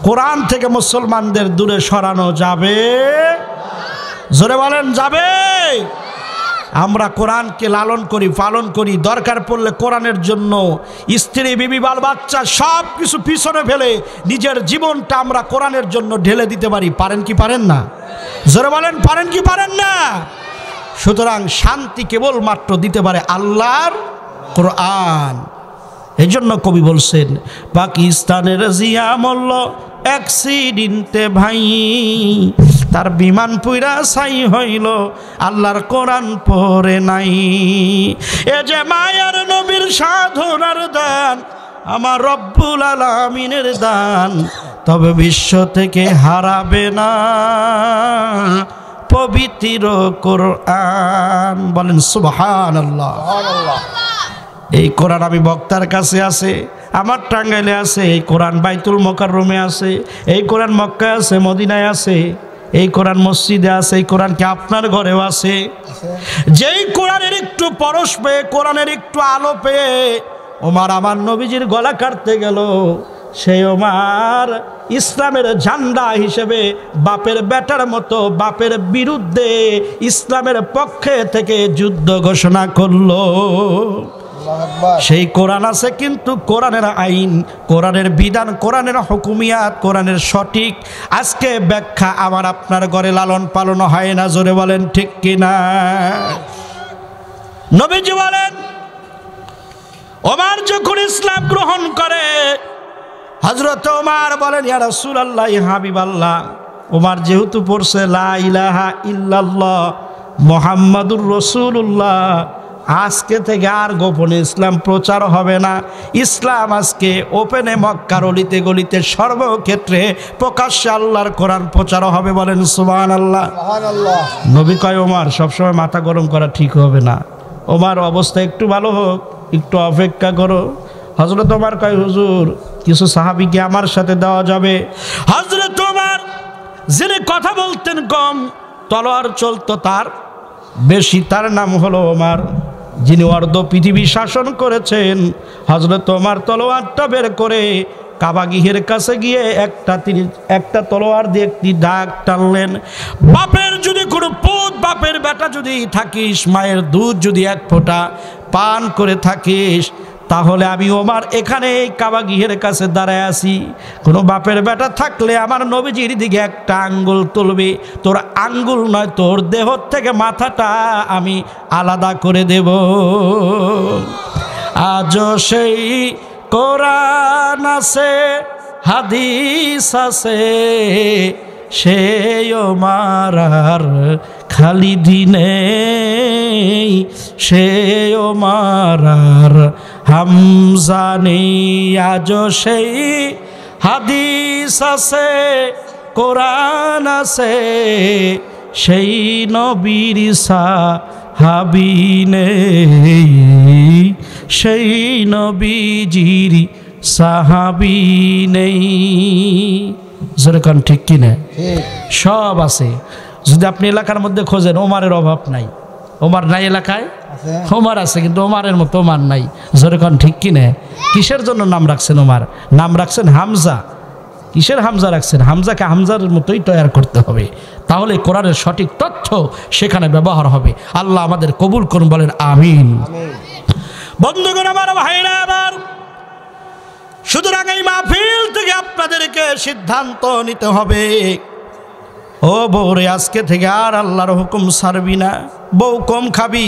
কোরআন থেকে মুসলমানদের দূরে সরানো যাবে, জোরে বলেন যাবে। আমরা কোরআনকে লালন করি, পালন করি, দরকার পড়লে কোরআনের জন্য স্ত্রী, বিবি, বাল বাচ্চা সব কিছু পিছনে ফেলে নিজের জীবনটা আমরা কোরআনের জন্য ঢেলে দিতে পারি। পারেন কি পারেন না? জোরে বলেন পারেন কি পারেন না? সুতরাং শান্তি কেবলমাত্র দিতে পারে আল্লাহর কোরআন। এই জন্য কবি বলছেন, পাকিস্তানের জিয়া মল্ল অ্যাক্সিডেন্টে ভাই, তার বিমান পুইরা ছাই হইল, আল্লাহর কোরআন পড়ে নাই। এ যে মায়ার নবীর সাধনার দান, আমার রব্বুল আলামিনের দান, তবে বিশ্ব থেকে হারাবে না পবিত্র কোরআন। বলেন সুবহানাল্লাহ। এই কোরআন আমি বক্তার কাছে আছে, আমার টাঙ্গাইলে আছে, এই কোরআন বাইতুল মোকাররমে আছে, এই কোরআন মক্কায় আছে, মদিনায় আছে, এই কোরআন মসজিদে আছে, এই কোরআন কি আপনার ঘরেও আছে? যেই কোরআনের একটু পরশ পেয়ে, কোরআনের একটু আলো পেয়ে ওমর আমার নবীজির গলা কাটতে গেল, সেই ওমর ইসলামের ঝান্ডা হিসেবে বাপের বেটার মতো বাপের বিরুদ্ধে ইসলামের পক্ষে থেকে যুদ্ধ ঘোষণা করলো। সেই কোরআন আছে, কিন্তু কোরআনের আইন, কোরআনের বিধান, কোরআনের হুকুমিয়াত, কোরআনের সঠিক আজকে ব্যাখ্যা আমার আপনার ঘরে লালন পালন হয় না। জোরে বলেন ঠিক কিনা? নবীজি বলেন, ওমর যখন ইসলাম গ্রহণ করে, হযরত ওমর বলেন, ইয়া রাসূলুল্লাহ, ইয়া হাবিবাল্লাহ, ওমর যেহেতু পড়ছে লা ইলাহা ইল্লাল্লাহ মুহাম্মাদুর রাসূলুল্লাহ, আজকে থেকে আর গোপনে ইসলাম প্রচার হবে না। ইসলাম আজকে ওপেনে মক্কার অলিতে গলিতে সর্বক্ষেত্রে প্রকাশ্যে আল্লাহর কোরআন প্রচার হবে। বলেন সুবহানাল্লাহ। নবী কয়, ওমর সবসময় মাথা গরম করা ঠিক হবে না, ওমর অবস্থা একটু ভালো হোক, একটু অপেক্ষা করো। হযরত ওমর কয়, হুজুর কিছু সাহাবীকে আমার সাথে দেওয়া যাবে? হযরত ওমর যিনি কথা বলতেন কম, তলোয়ার চলতো তার বেশি, তার নাম হলো ওমর, যিনি অর্ধ পৃথিবী শাসন করেছেন। হযরত ওমর তলোয়ারটা বের করে কাবা গৃহের কাছে গিয়ে একটা তলোয়ার দিয়ে একটি দাগ টানলেন। বাপের যদি কোনো পুত, বাপের বেটা যদি থাকিস, মায়ের দুধ যদি এক ফোঁটা পান করে থাকিস, তাহলে আমি ওমর এখানে এই কাবা গৃহের কাছে দাঁড়ায় আছি। কোনো বাপের বেটা থাকলে আমার নবীজির দিকে একটা আঙ্গুল তুলবে, তোর আঙ্গুল নয়, তোর দেহ থেকে মাথাটা আমি আলাদা করে দেব। আজও সেই কোরআন আছে, হাদিস আছে, সেই ওমর আর খালি দিনে, সেই ওমর আর হামজা নেই। আজও সেই হাদিস আছে, কোরআন আছে, সেই নবীর সাহাবী নেই, সেই নবীজির সাহাবী নেই। যেরকম ঠিক কিনা? সব আছে। যদি আপনি এলাকার মধ্যে খোঁজেন, ওমরের অভাব নাই। ওমর নাই এলাকায়? ওমর আছে, কিন্তু ওমরের মতো ওমর নাই। যেরকম ঠিক কিনা? কিসের জন্য নাম রাখছেন ওমর? নাম রাখছেন হামজা। কিসের হামজা রাখছেন? হামজাকে হামজার মতোই তৈরি করতে হবে, তাহলে কোরআনের সঠিক তথ্য সেখানে ব্যবহার হবে। আল্লাহ আমাদের কবুল করুন, বলেন আমিন। বন্ধুগণ আমার, ভাইরা আমার, সুতরাং এই মাহফিল থেকে আপনাদেরকে সিদ্ধান্ত নিতে হবে, ও বউরে আজকে থেকে আর আল্লাহর হুকুম ছাড়বি না। বউ কম খাবি,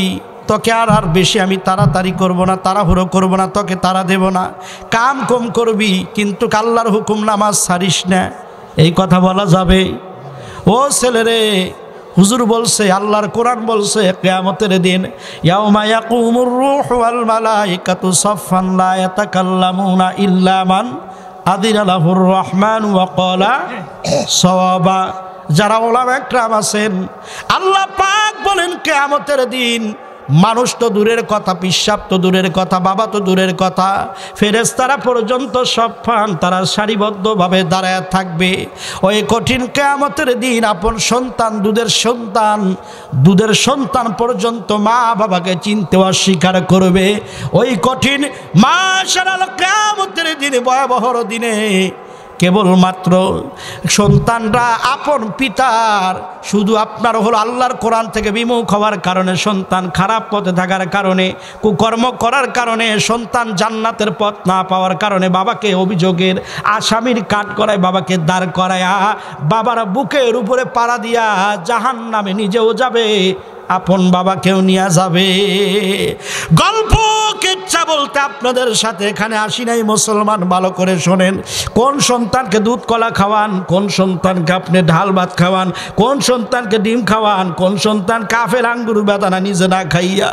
তোকে আর বেশি আমি তাড়াতাড়ি করব না, তাড়াহুড়ো করব না, তোকে তাড়া দেব না। কাম কম করবি, কিন্তু আল্লাহর হুকুম নামাজ ছাড়িস না। এই কথা বলা যাবে? ও ছেলেরে, হুজুর বলছে, আল্লাহর কোরআন বলছে, কিয়ামতের দিন ইয়াউমা ইয়াকুমুর রূহু ওয়াল মালাইকাতু সাফফান লা ইয়াতাকাল্লামুনা ইল্লা মান আযিনা লাহুর রহমান ওয়া ক্বালা সাওয়াবা। যারা ওলামা একরাম আছেন, আল্লাহ পাক বলেন কিয়ামতের দিন মানুষ তো দূরের কথা, পিশাব তো দূরের কথা, বাবা তো দূরের কথা, ফেরেশতারা পর্যন্ত সব ফান তারা সারিবদ্ধভাবে দাঁড়ায় থাকবে। ওই কঠিন কিয়ামতের দিন আপন সন্তান, দুধের সন্তান পর্যন্ত মা বাবাকে চিনতে অস্বীকার করবে। ওই কঠিন মাশাআল্লাহ কিয়ামতের দিনে, ভয়াবহ দিনে কেবলমাত্র সন্তানরা আপন পিতার শুধু আপনার হলো আল্লাহর কোরআন থেকে বিমুখ হওয়ার কারণে, সন্তান খারাপ পথে থাকার কারণে, কুকর্ম করার কারণে, সন্তান জান্নাতের পথ না পাওয়ার কারণে বাবাকে অভিযোগের আসামির কাঠ করায়, বাবাকে দাঁড় করায়া বাবার বুকের উপরে পাড়া দিয়া জাহান্নামে নিজেও যাবে, আপন বাবাকেও নিয়ে যাবে। গল্প কিচ্ছা বলতে আপনাদের সাথে এখানে আসি নাই মুসলমান, ভালো করে শোনেন। কোন সন্তানকে দুধ কলা খাওয়ান, কোন সন্তানকে আপনি ঢাল ভাত খাওয়ান, কোন সন্তানকে ডিম খাওয়ান, কোন সন্তান কাফের আঙ্গুর বেদানা নিজে না খাইয়া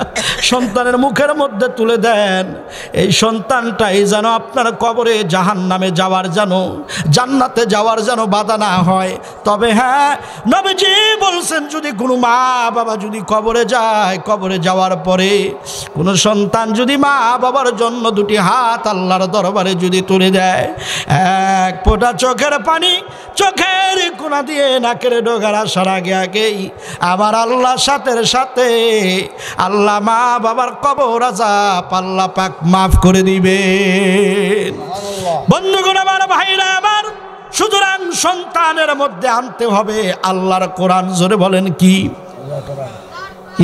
সন্তানের মুখের মধ্যে তুলে দেন, এই সন্তানটাই যেন আপনার কবরে জাহান্নামে যাওয়ার যেন, জান্নাতে যাওয়ার যেন বাধা না হয়। তবে হ্যাঁ, নবীজি বলছেন যদি কোনো মা বাবা যদি কবরে যায়, কবরে যাওয়ার পরে কোনো সন্তান যদি মা বাবার জন্য দুটি হাত আল্লাহর দরবারে যদি তুলে দেয়, এক ফোঁটা চোখের পানি চোখের কোনা দিয়ে নাকের ডগার আসার আগে আগেই আমার আল্লাহর সাথে আল্লাহ মা বাবার কবর আযাব আল্লাহ পাক মাফ করে দিবে। বন্ধুগণ আমার, ভাইরা আমার, সুতরাং সন্তানের মধ্যে আনতে হবে আল্লাহর কোরআন। জোরে বলেন কি?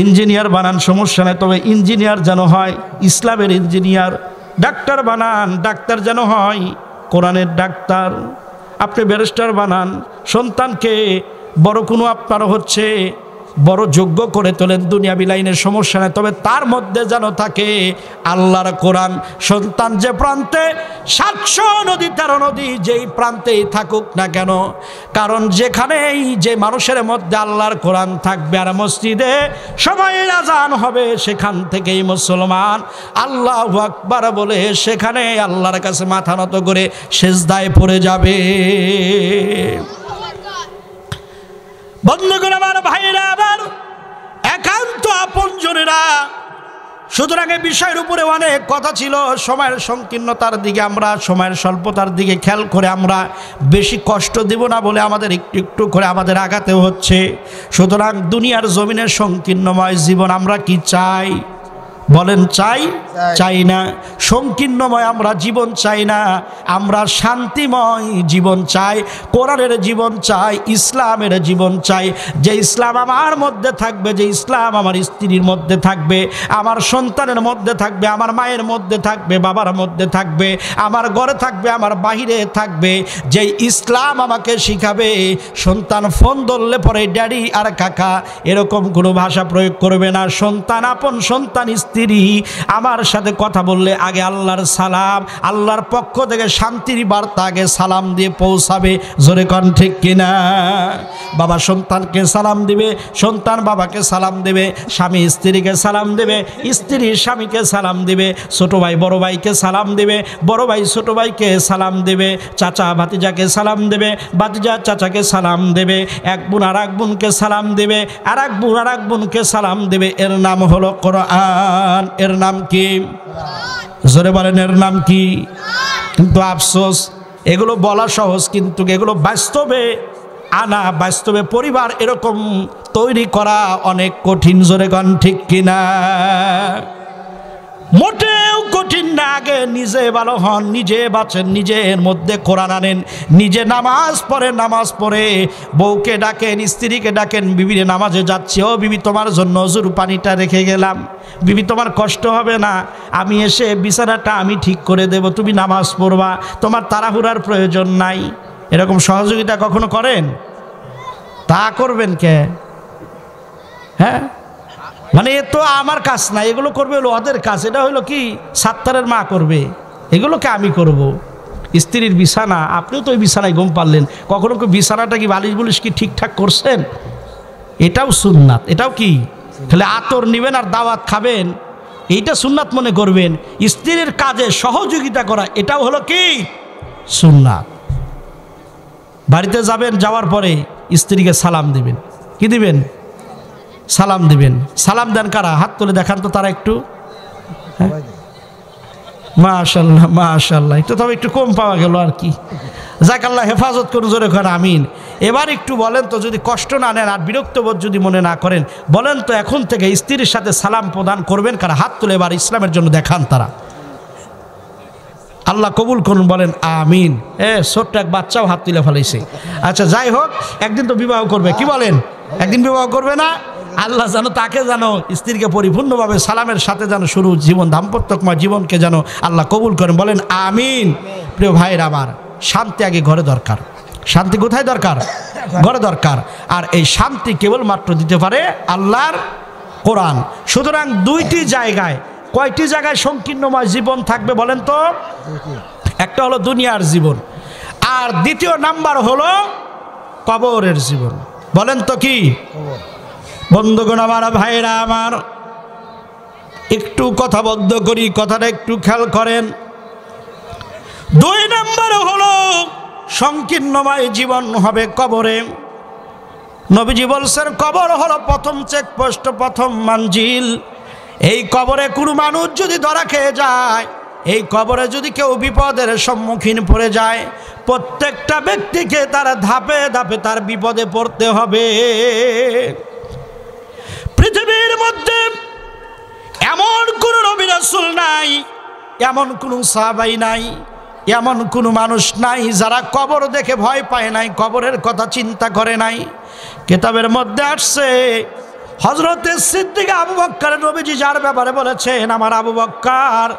ইঞ্জিনিয়ার বানান সমস্যা নেই, তবে ইঞ্জিনিয়ার যেন হয় ইসলামের ইঞ্জিনিয়ার। ডাক্তার বানান, ডাক্তার যেন হয় কোরআনের ডাক্তার। আপনি ব্যারিস্টার বানান, সন্তানকে বড় কোনো আপনার হচ্ছে বড় যোগ্য করে তোলেন, দুনিয়াবি লাইনের সমস্যা নেই, তবে তার মধ্যে যেন থাকে আল্লাহর কোরআন। সন্তান যে প্রান্তে 700 নদী 13 নদী যেই প্রান্তেই থাকুক না কেন, কারণ যেখানেই যে মানুষের মধ্যে আল্লাহর কোরআন থাকবে আর মসজিদে সময়ের আজান হবে, সেখান থেকেই মুসলমান আল্লাহু আকবার বলে সেখানে আল্লাহর কাছে মাথা নত করে সেজদায় পড়ে যাবে। বন্ধুগণ আমার, ভাইরা আমার, একান্ত আপনজনেরা, সুতরাং এই বিষয়ের উপরে অনেক কথা ছিল। সময়ের সংকীর্ণতার দিকে আমরা, সময়ের স্বল্পতার দিকে খেয়াল করে আমরা বেশি কষ্ট দেব না বলে আমাদের একটু একটু করে আমাদের আগাতে হচ্ছে। সুতরাং দুনিয়ার জমিনের সংকীর্ণময় জীবন আমরা কি চাই? বলেন চাই? চাই না। সংকীর্ণময় আমরা জীবন চাই না, আমরা শান্তিময় জীবন চাই, কোরআনের জীবন চাই, ইসলামের জীবন চাই। যে ইসলাম আমার মধ্যে থাকবে, যে ইসলাম আমার স্ত্রীর মধ্যে থাকবে, আমার সন্তানের মধ্যে থাকবে, আমার মায়ের মধ্যে থাকবে, বাবার মধ্যে থাকবে, আমার ঘরে থাকবে, আমার বাহিরে থাকবে, যে ইসলাম আমাকে শিখাবে। সন্তান ফোন ধরলে পরে ড্যাডি আর কাকা এরকম কোনো ভাষা প্রয়োগ করবে না। সন্তান আপন সন্তান স্ত্রী আমার সাথে কথা বললে আগে আল্লাহর সালাম, আল্লাহর পক্ষ থেকে শান্তির বার্তা আগে সালাম দিয়ে পৌঁছাবে। জোরে কোন ঠিক কিনা? বাবা সন্তানকে সালাম দিবে, সন্তান বাবাকে সালাম দেবে, স্বামী স্ত্রীকে সালাম দেবে, স্ত্রী স্বামীকে সালাম দেবে, ছোট ভাই বড় ভাইকে সালাম দেবে, বড় ভাই ছোট ভাইকে সালাম দেবে, চাচা ভাতিজাকে সালাম দেবে, ভাতিজা চাচাকে সালাম দেবে, এক বোন আর এক বোনকে সালাম দেবে, আর এক বোন আর এক বোনকে সালাম দেবে। এর নাম হলো কোরআন। এর নাম কি? জোরে বলেন, এর নাম কি? কিন্তু আফসোস, এগুলো বলা সহজ, কিন্তু এগুলো বাস্তবে আনা, বাস্তবে পরিবার এরকম তৈরি করা অনেক কঠিন। জোরে গান ঠিক কিনা? মোটেও কঠিন না। আগে নিজে ভালো হন, নিজে বাঁচেন, নিজের মধ্যে কোরআন আনেন, নিজে নামাজ পড়েন, নামাজ পড়ে বউকে ডাকেন, স্ত্রীকে ডাকেন, বিবিরে নামাজে যাচ্ছে, ও বিবি তোমার জন্য অজুর পানিটা রেখে গেলাম, বিবি তোমার কষ্ট হবে না, আমি এসে বিছানাটা আমি ঠিক করে দেব, তুমি নামাজ পড়বা, তোমার তাড়াহুড়ার প্রয়োজন নাই। এরকম সহযোগিতা কখনো করেন? তা করবেন কে? হ্যাঁ, মানে এ তো আমার কাজ না, এগুলো করবে হলো ওদের কাজ। এটা হইলো কি সাত্তারের মা করবে, এগুলোকে আমি করব। স্ত্রীর বিছানা, আপনিও তো ওই বিছানায় ঘুম পারলেন, কখনো কি বিছানাটা কি বালিশ বুলিশ কি ঠিকঠাক করছেন? এটাও সুন্নাত। এটাও কি? তাহলে আতর নেবেন আর দাওয়াত খাবেন, এইটা সুন্নাত মনে করবেন। স্ত্রীর কাজে সহযোগিতা করা, এটাও হলো কি সুন্নাত। বাড়িতে যাবেন, যাওয়ার পরে স্ত্রীকে সালাম দিবেন। কি দিবেন? সালাম দিবেন। সালাম দেন কারা? হাত তুলে দেখান তো তারা একটু। মাশাআল্লাহ মাশাআল্লাহ, একটু তবে একটু কম পাওয়া গেল আর কি। যাক, আল্লাহ হেফাজত করুন। জোরে খান আমিন। এবার একটু বলেন তো, যদি কষ্ট না নেন আর বিরক্তবোধ যদি মনে না করেন, বলেন তো এখন থেকে স্ত্রীর সাথে সালাম প্রদান করবেন কারা? হাত তুলে এবার ইসলামের জন্য দেখান তারা। আল্লাহ কবুল করুন, বলেন আমিন। ছোট্ট এক বাচ্চাও হাত তুলে ফেলাইছে। আচ্ছা যাই হোক, একদিন তো বিবাহ করবে, কি বলেন? একদিন বিবাহ করবে না? আল্লাহ জানো তাকে জানো স্ত্রীকে পরিপূর্ণভাবে সালামের সাথে যেন শুরু জীবন দাম্পত্যময় জীবনকে যেন আল্লাহ কবুল করেন, বলেন আমিন। প্রিয় ভাইরা আমার, শান্তি আগে ঘরে দরকার। শান্তি কোথায় দরকার? ঘরে দরকার। আর এই শান্তি কেবলমাত্র দিতে পারে আল্লাহর কোরআন। সুতরাং দুইটি জায়গায়, কয়টি জায়গায় সংকীর্ণময় জীবন থাকবে বলেন তো? একটা হলো দুনিয়ার জীবন, আর দ্বিতীয় নাম্বার হলো কবরের জীবন। বলেন তো কি? বন্ধুগণ আমার, ভাইরা আমার, একটু কথা বদ্ধ করি, কথাটা একটু খেয়াল করেন। দুই নাম্বার হলো সংকীর্ণময় জীবন হবে কবরে। নবীজি বলছেন কবর হলো প্রথম চেকপোস্ট, প্রথম মঞ্জিল। এই কবরে কোনো মানুষ যদি ধরা খেয়ে যায়, এই কবরে যদি কেউ বিপদের সম্মুখীন পড়ে যায়, প্রত্যেকটা ব্যক্তিকে তার ধাপে ধাপে তার বিপদে পড়তে হবে। পৃথিবীর মধ্যে এমন কোন নবী রাসূল নাই, এমন কোন সাহাবাই নাই, এমন কোনো মানুষ নাই যারা কবর দেখে ভয় পায় নাই, কবরের কথা চিন্তা করে নাই। কিতাবের মধ্যে আসছে হযরতে সিদ্দিক আবু বকর নবীজি যার ব্যাপারে বলেছেন, আমার আবু বকর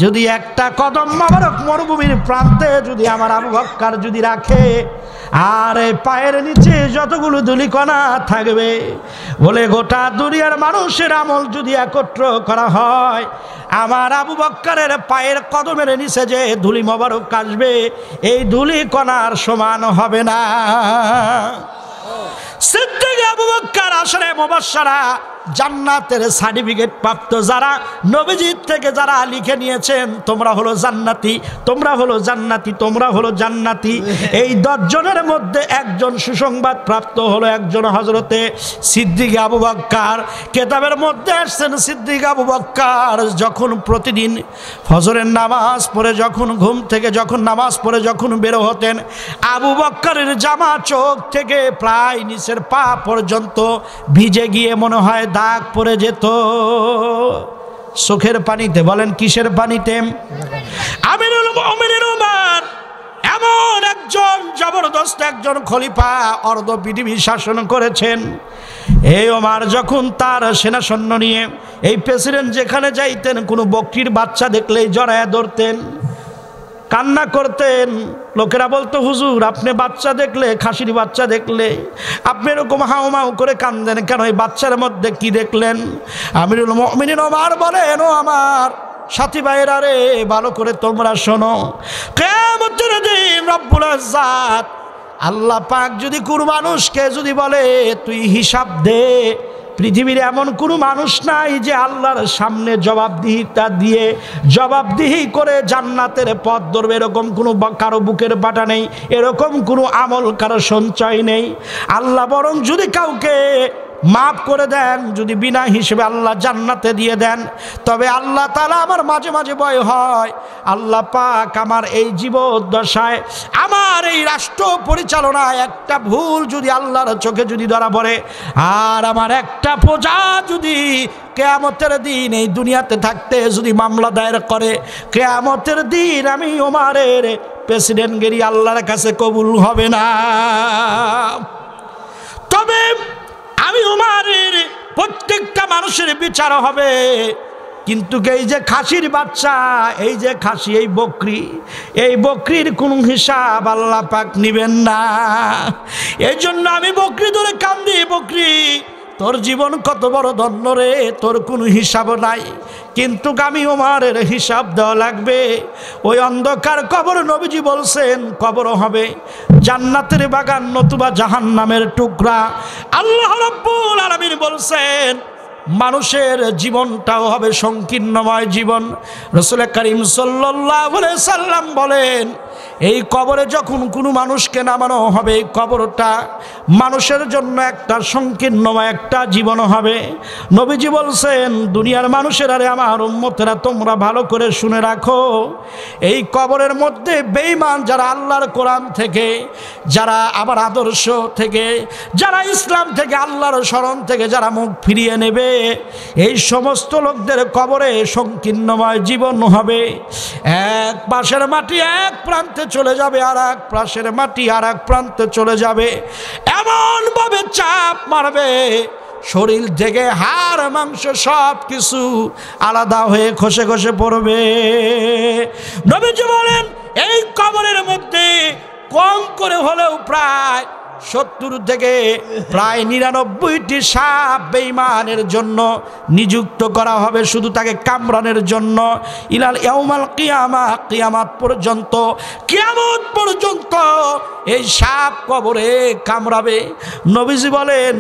যদি একটা কদম মোবারক মরুভূমির প্রান্তে যদি আমার আবু বকর যদি রাখে, আর পায়ের নিচে যতগুলো ধুলিকণা থাকবে, বলে গোটা দুনিয়ার মানুষের আমল যদি একত্র করা হয়, আমার আবু বকরের পায়ের কদমের নিচে যে ধুলি মোবারক আসবে, এই ধুলিকণার সমান হবে না। সিদ্দিক আবু বকর আসরে মুবাশশারা জান্নাতের সার্টিফিকেট প্রাপ্ত যারা নবীজির থেকে যারা লিখে নিয়েছেন, তোমরা হলো জান্নাতি, তোমরা হলো জান্নাতি, তোমরা হলো জান্নাতি। এই 10 জনের মধ্যে একজন সুসংবাদ প্রাপ্ত হলো একজন হযরতে সিদ্দিক আবু বকর। কিতাবের মধ্যে আসছেন সিদ্দিক আবু বকর যখন প্রতিদিন ফজরের নামাজ পড়ে যখন ঘুম থেকে যখন নামাজ পড়ে যখন বের হতেন, আবু বকরের জামা চোখ থেকে প্রায় নিচের পা পর্যন্ত ভিজে গিয়ে মনে হয় দাগ পড়ে যেত চোখের পানিতে। বলেন কিসের পানিতে? আমিরুল মুমিনিন ওমর এমন একজন জবরদস্ত একজন খলিফা, অর্ধ পৃথিবী শাসন করেছেন। এই ওমর যখন তার সেনা সৈন্য নিয়ে এই প্রেসিডেন্ট যেখানে যাইতেন, কোনো বকরির বাচ্চা দেখলেই জড়ায়া ধরতেন, কান্না করতেন। লোকেরা বলতো, হুজুর আপনি বাচ্চা দেখলে, খাসির বাচ্চা দেখলে আপনি এরকম হাউমাউ করে কান্দেন কেন? এই বাচ্চার মধ্যে কি দেখলেন? আমিরুল মুমিনিন ওমর বলেন, ও আমার সাথী ভাইরা রে, ভালো করে তোমরা শোনো, কিয়ামতের দিন রব্বুল ইজ্জত আল্লাহ পাক যদি কোনো মানুষকে যদি বলে তুই হিসাব দে, পৃথিবীর এমন কোনো মানুষ নাই যে আল্লাহর সামনে জবাবদিহি করে জান্নাতের পথ ধরবে, এরকম কোনো কারো বুকের পাটা নেই, এরকম কোনো আমল কারো সঞ্চয় নেই। আল্লাহ বরং যদি কাউকে মাফ করে দেন, যদি বিনা হিসেবে আল্লাহ জান্নাতে দিয়ে দেন, তবে আল্লাহ তাআলা আমার মাঝে মাঝে ভয় হয়, আল্লাহ পাক আমার এই জীবদ্দশায় আমার এই রাষ্ট্র পরিচালনায় একটা ভুল যদি আল্লাহর চোখে যদি ধরা পড়ে, আর আমার একটা প্রজা যদি কিয়ামতের দিন এই দুনিয়াতে থাকতে যদি মামলা দায়ের করে, কিয়ামতের দিন আমি ওমরের প্রেসিডেন্টগিরি আল্লাহর কাছে কবুল হবে না। তবে আমি ওমরের প্রত্যেকটা মানুষের বিচার হবে, কিন্তু এই যে খাসির বাচ্চা, এই যে খাসি, এই বকরির কোনো হিসাব আল্লাহ পাক নিবেন না। এই জন্য আমি বকরি ধরে কান্দি, বকরি তোর জীবন কত বড় ধন্য রে, তোর কোনো হিসাব নাই, কিন্তু আমি ওমরের হিসাব দেওয়া লাগবে। ওই অন্ধকার কবর নবীজি বলছেন কবর হবে জান্নাতের বাগান নতুবা জাহান্নামের টুকরা। আল্লাহ রাব্বুল আলামিন বলছেন মানুষের জীবনটাও হবে সংকীর্ণময় জীবন। রাসূল করিম সাল্লাল্লাহু আলাইহি সাল্লাম বলেন এই কবরে যখন কোনো মানুষকে নামানো হবে, কবরটা মানুষের জন্য একটা সংকীর্ণময় একটা জীবন হবে। নবীজি বলছেন, দুনিয়ার মানুষেরা, আরে আমার উম্মতেরা, তোমরা ভালো করে শুনে রাখো, এই কবরের মধ্যে বেঈমান যারা আল্লাহর কোরআন থেকে, যারা আবার আদর্শ থেকে, যারা ইসলাম থেকে, আল্লাহর শরণ থেকে যারা মুখ ফিরিয়ে নেবে, এই সমস্ত লোকদের কবরে সংকীর্ণময় জীবন হবে। এক পাশের মাটি এক প্রান্তে চলে যাবে, আর এক পাশের মাটি আর এক প্রান্তে চলে যাবে। এমনভাবে চাপ মারবে, শরীর থেকে হাড় মাংস সব কিছু আলাদা হয়ে খসে খসে পড়বে। নবীজি বলেন, এই কবরের মধ্যে কম করে হলেও প্রায় 70 থেকে প্রায় 99টি সাপ বেঈমানের জন্য নিযুক্ত করা হবে, শুধু তাকে কামড়ানোর জন্য। ইলাল ইয়াউমাল কিয়ামা, কিয়ামত পর্যন্ত, কিয়ামত পর্যন্ত এই সাপ কবরে কামড়াবে। নবীজি বলেন,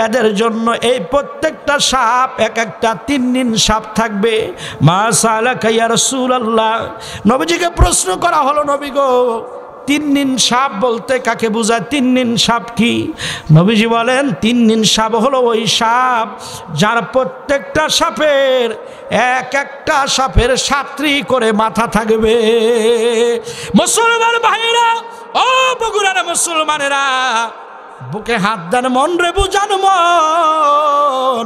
এদের জন্য এই প্রত্যেকটা সাপ এক একটা 3 দিন সাপ থাকবে। মা সালাকা ইয়া রাসূলুল্লাহ, নবীজিকে প্রশ্ন করা হলো, নবী গো, 3 দিন সাপ বলতে কাকে বোঝায়? 3 দিন সাপ কি? নবীজি বলেন, 3 দিন সাপ হলো ওই সাপ যার প্রত্যেকটা সাপের এক একটা সাপের 7টি করে মাথা থাকবে। মুসলমান ভাইরা, ও বগুড়ার মুসলমানেরা, বুকে হাত দেন, মন রে বুঝান মন,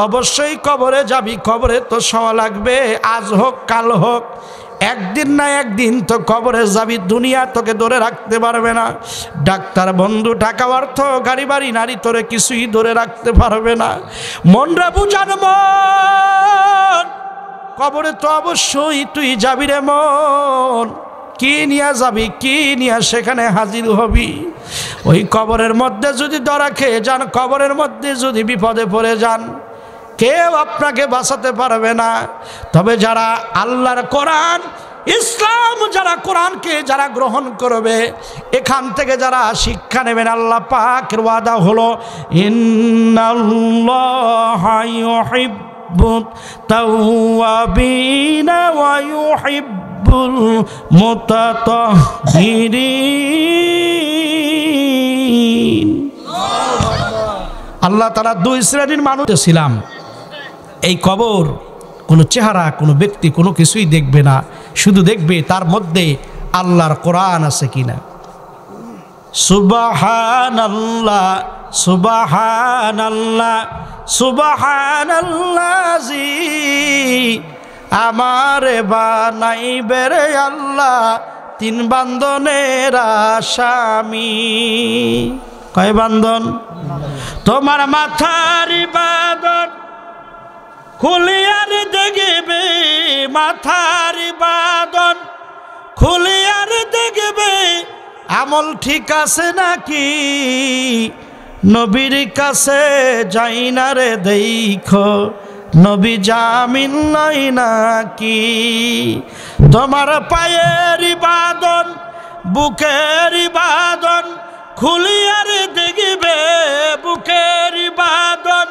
অবশ্যই কবরে যাবি, কবরে তো শোয়া লাগবে, আজ হোক কাল হোক, একদিন না একদিন তো কবরে যাবি। দুনিয়া তোকে ধরে রাখতে পারবে না। ডাক্তার, বন্ধু, টাকা, অর্থ, গাড়ি বাড়ি, নারী, তোরে কিছুই ধরে রাখতে পারবে না। মনরা বুঝান মন, কবরে তো অবশ্যই তুই যাবি রে মন। কি নিয়ে যাবি, কি নিয়ে সেখানে হাজির হবি? ওই কবরের মধ্যে যদি ধরা খেয়ে যান, কবরের মধ্যে যদি বিপদে পড়ে যান, কেউ আপনাকে বাঁচাতে পারবে না। তবে যারা আল্লাহর কোরআন, ইসলাম, যারা কোরআনকে যারা গ্রহণ করবে, এখান থেকে যারা শিক্ষা নেবেন, আল্লাহ পাকের ওয়াদা হলো, ইন্নাল্লাহা ইউহিব্বুত তাওয়াবিনা ওয়া ইউহিব্বুল মুতাতাহহিরিন। আল্লাহ তাআলা 2 শ্রেণীর মানুষ ছিলাম। এই কবর কোনো চেহারা, কোনো ব্যক্তি, কোনো কিছুই দেখবে না, শুধু দেখবে তার মধ্যে আল্লাহর কোরআন আছে কিনা। সুবহানাল্লাহ, সুবহানাল্লাহ, সুবহানাল্লাজি আমারে বানাইবে রে আল্লাহ 3 বান্ধনের আসামি। কয় বান্ধন? তোমার মাথার বাঁধন খুলিয়ার দেখবে, মাথার বাঁধন খুলিয়ার দেখবে আমল ঠিক আছে নাকি। নবীর কাছে যাই না রে দেখো, নবী জামিন নাই নাকি। তোমার পায়ের বাঁধন, বুকের বাঁধন খুলিয়ার দেখবে, বুকের বাঁধন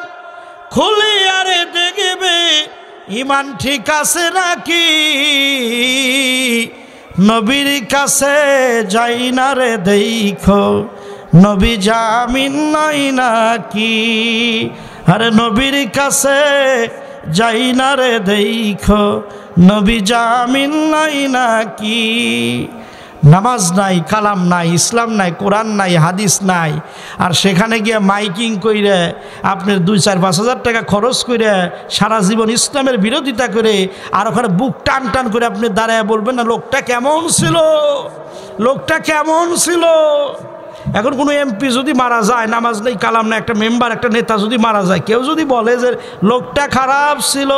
খুলিয়ার দেখবে ইমান ঠিক আছে নাকি। নবীর কাছে যাই না রে দেখো, নবী জামিন নাই নাকি। আরে নবীর কাছে যাই না রে দেখো, নবী জামিন নাই নাকি। নামাজ নাই, কালাম নাই, ইসলাম নাই, কোরআন নাই, হাদিস নাই, আর সেখানে গিয়ে মাইকিং কইরে আপনার 2-4-5 হাজার টাকা খরচ করে সারা জীবন ইসলামের বিরোধিতা করে, আর ওখানে বুক টান টান করে আপনি দাঁড়ায় বলবেন না লোকটা কেমন ছিল, লোকটা কেমন ছিল। এখন কোনো এমপি যদি মারা যায়, নামাজ নেই, কালাম নাই, একটা মেম্বার, একটা নেতা যদি মারা যায়, কেউ যদি বলে যে লোকটা খারাপ ছিল,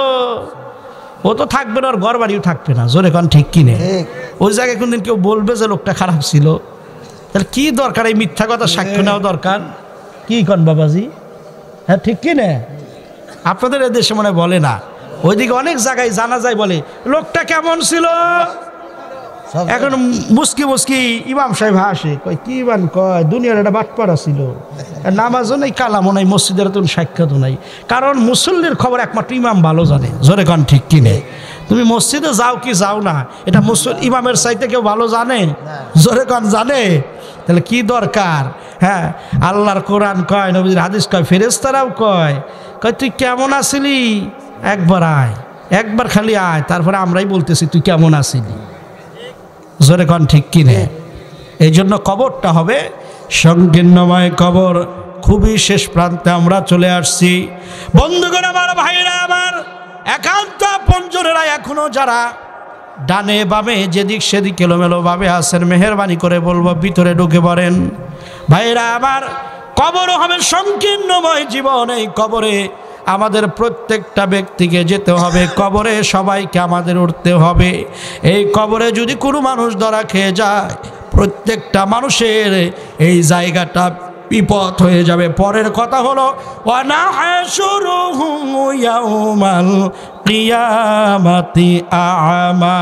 ও তো থাকবে না, আর ঘর বাড়িও থাকবে না। জোরে কান ঠিক কিনে? ওই জায়গায় কোনদিন কেউ বলবে যে লোকটা খারাপ ছিল? তাহলে কি দরকার এই মিথ্যা কথা সাক্ষ্য নেওয়া দরকার? কি কন বাবাজি? হ্যাঁ ঠিক কিনে? আপনাদের এদেশে মনে বলে না, ওইদিকে অনেক জায়গায় জানা যায়, বলে লোকটা কেমন ছিল। এখন মুস্কি মুস্কি ইমাম সাহেব হাসে, কয় কি ইমান কয়, দুনিয়ার একটা বাটপাড়া ছিল, নামাজও নেই, কালামও নাই, মসজিদের তো সাক্ষাৎও নাই। কারণ মুসল্লির খবর একমাত্র ইমাম ভালো জানে। জোরে কান ঠিক কিনে? তুমি মসজিদে যাও কি যাও না, এটা ইমামের চাইতে কেউ ভালো জানে? জোরে কন জানে? তাহলে কি দরকার? হ্যাঁ, আল্লাহর কোরআন কয়, নবীর হাদিস কয়, ফেরেশতারাও কয় তুই কেমন আছিলি, একবার আয়, একবার খালি আয়, তারপরে আমরাই বলতেছি তুই কেমন আছিলি। জোরে কন ঠিক কিনে? এই জন্য কবরটা হবে সংকীর্ণময় কবর। খুবই শেষ প্রান্তে আমরা চলে আসছি বন্ধুগণ আমার, ভাইরা আমার, একান্ত আপনজনেরা এখনো যারা ডানে বামে যেদিক সেদিক এলোমেলো ভাবে আছেন, মেহেরবানি করে বলবো ভিতরে ঢুকে পড়েন। ভাইরা আমার, কবর হবে সংকীর্ণময় জীবন। এই কবরে আমাদের প্রত্যেকটা ব্যক্তিকে যেতে হবে, কবরে সবাইকে আমাদের উঠতে হবে। এই কবরে যদি কোনো মানুষ ধরা খেয়ে যায়, প্রত্যেকটা মানুষের এই জায়গাটা বিপদ হয়ে যাবে। পরের কথা হলো ওয়ানাহশুরুহু ইয়াউমাল কিয়ামাতি আ'মা।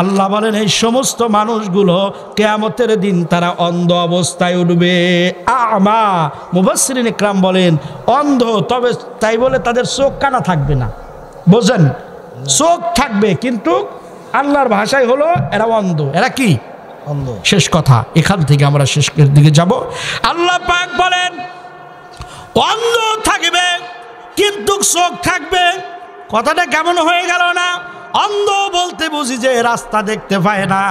আল্লাহ বলেন এই সমস্ত মানুষগুলো কিয়ামতের দিন তারা অন্ধ অবস্থায় উঠবে। আ'মা, মুফাসসিরিন ইকরাম বলেন অন্ধ, তবে তাই বলে তাদের চোখ কানা থাকবে না, বোঝেন? চোখ থাকবে কিন্তু আল্লাহর ভাষায় হলো এরা অন্ধ। এরা কি? শেষ কথা, এখান থেকে আমরা শেষের দিকে যাব। আল্লাহ পাক বলেন অন্ধ থাকবে কিন্তু চোখ থাকবে। কথাটা কেমন হয়ে গেল না? অন্ধ বলতে বুঝি যে রাস্তা দেখতে পায় না,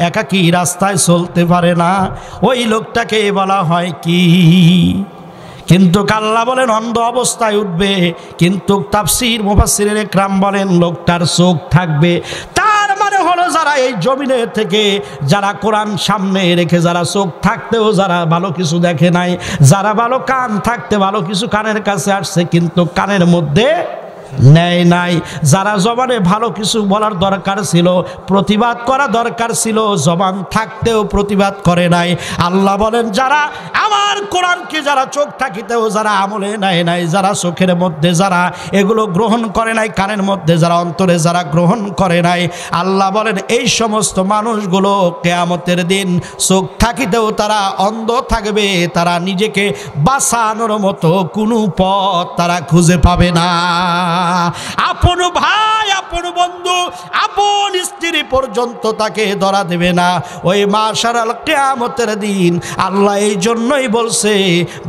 একাকী রাস্তায় চলতে পারে না, ওই লোকটাকে বলা হয় কি? কিন্তু আল্লাহ বলেন অন্ধ অবস্থায় উঠবে, কিন্তু তাফসীর মুফাসসিরিন ইকরাম বলেন লোকটার চোখ থাকবে। তার মানে হলো যারা এই জমিনে থেকে, যারা কোরআন সামনে রেখে, যারা চোখ থাকতেও যারা ভালো কিছু দেখে নাই, যারা ভালো কান থাকতে ভালো কিছু কানের কাছে আসছে কিন্তু কানের মধ্যে নেয় নাই, যারা জবানে ভালো কিছু বলার দরকার ছিল, প্রতিবাদ করা দরকার ছিল, জবান থাকতেও প্রতিবাদ করে নাই। আল্লাহ বলেন যারা আমার কোরআনকে, যারা চোখ থাকিতেও যারা আমলে নেয় নাই, যারা চোখের মধ্যে যারা এগুলো গ্রহণ করে নাই, কানের মধ্যে যারা, অন্তরে যারা গ্রহণ করে নাই, আল্লাহ বলেন এই সমস্ত মানুষগুলো কিয়ামতের দিন চোখ থাকিতেও তারা অন্ধ থাকবে। তারা নিজেকে বাঁচানোর মতো কোনো পথ তারা খুঁজে পাবে না। আপন ভাই, আপন বন্ধু, আপন স্ত্রী পর্যন্ত তাকে ধরা দেবে না ওই মাশারাল কিয়ামতের দিন। আল্লাহ এই জন্যই বলছে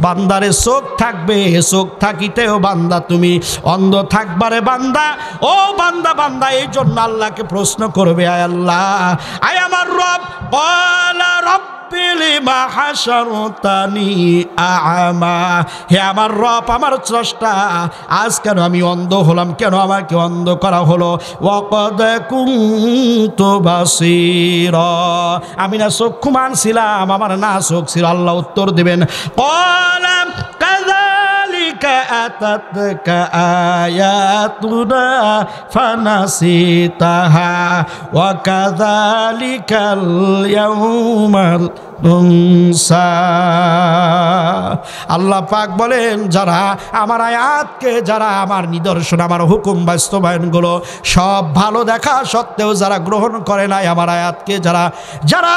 বান্দারে চোখ থাকবে, চোখ থাকিতেও বান্দা তুমি অন্ধ থাকবারে বান্দা। ও বান্দা, বান্দা এই জন্য আল্লাহকে প্রশ্ন করবে, আয় আল্লাহ, আয় আমার রব, ক্বালা রব লিমা হাশারতানি আ'মা। হে আমার রব, আমার স্রষ্টা, আজ কেন আমি অন্ধ হলাম, কেন আমাকে অন্ধ করা হলো? ওয়াকাদ কুনতু বাসীরা, আমি না চক্ষুমান ছিলাম, আমার না চোখ ছিল। আল্লাহ উত্তর দিবেন ক্বালা কাযালিকা আতাতকা আয়াতুনা ফানাসিতাহা ওয়া কাযালিকাল ইয়াউমাল উনসা। আল্লাহ পাক বলেন যারা আমার আয়াতকে, যারা আমার নিদর্শন, আমার হুকুম বাস্তবায়নগুলো সব ভালো দেখা সত্ত্বেও যারা গ্রহণ করে নাই আমার আয়াতকে, যারা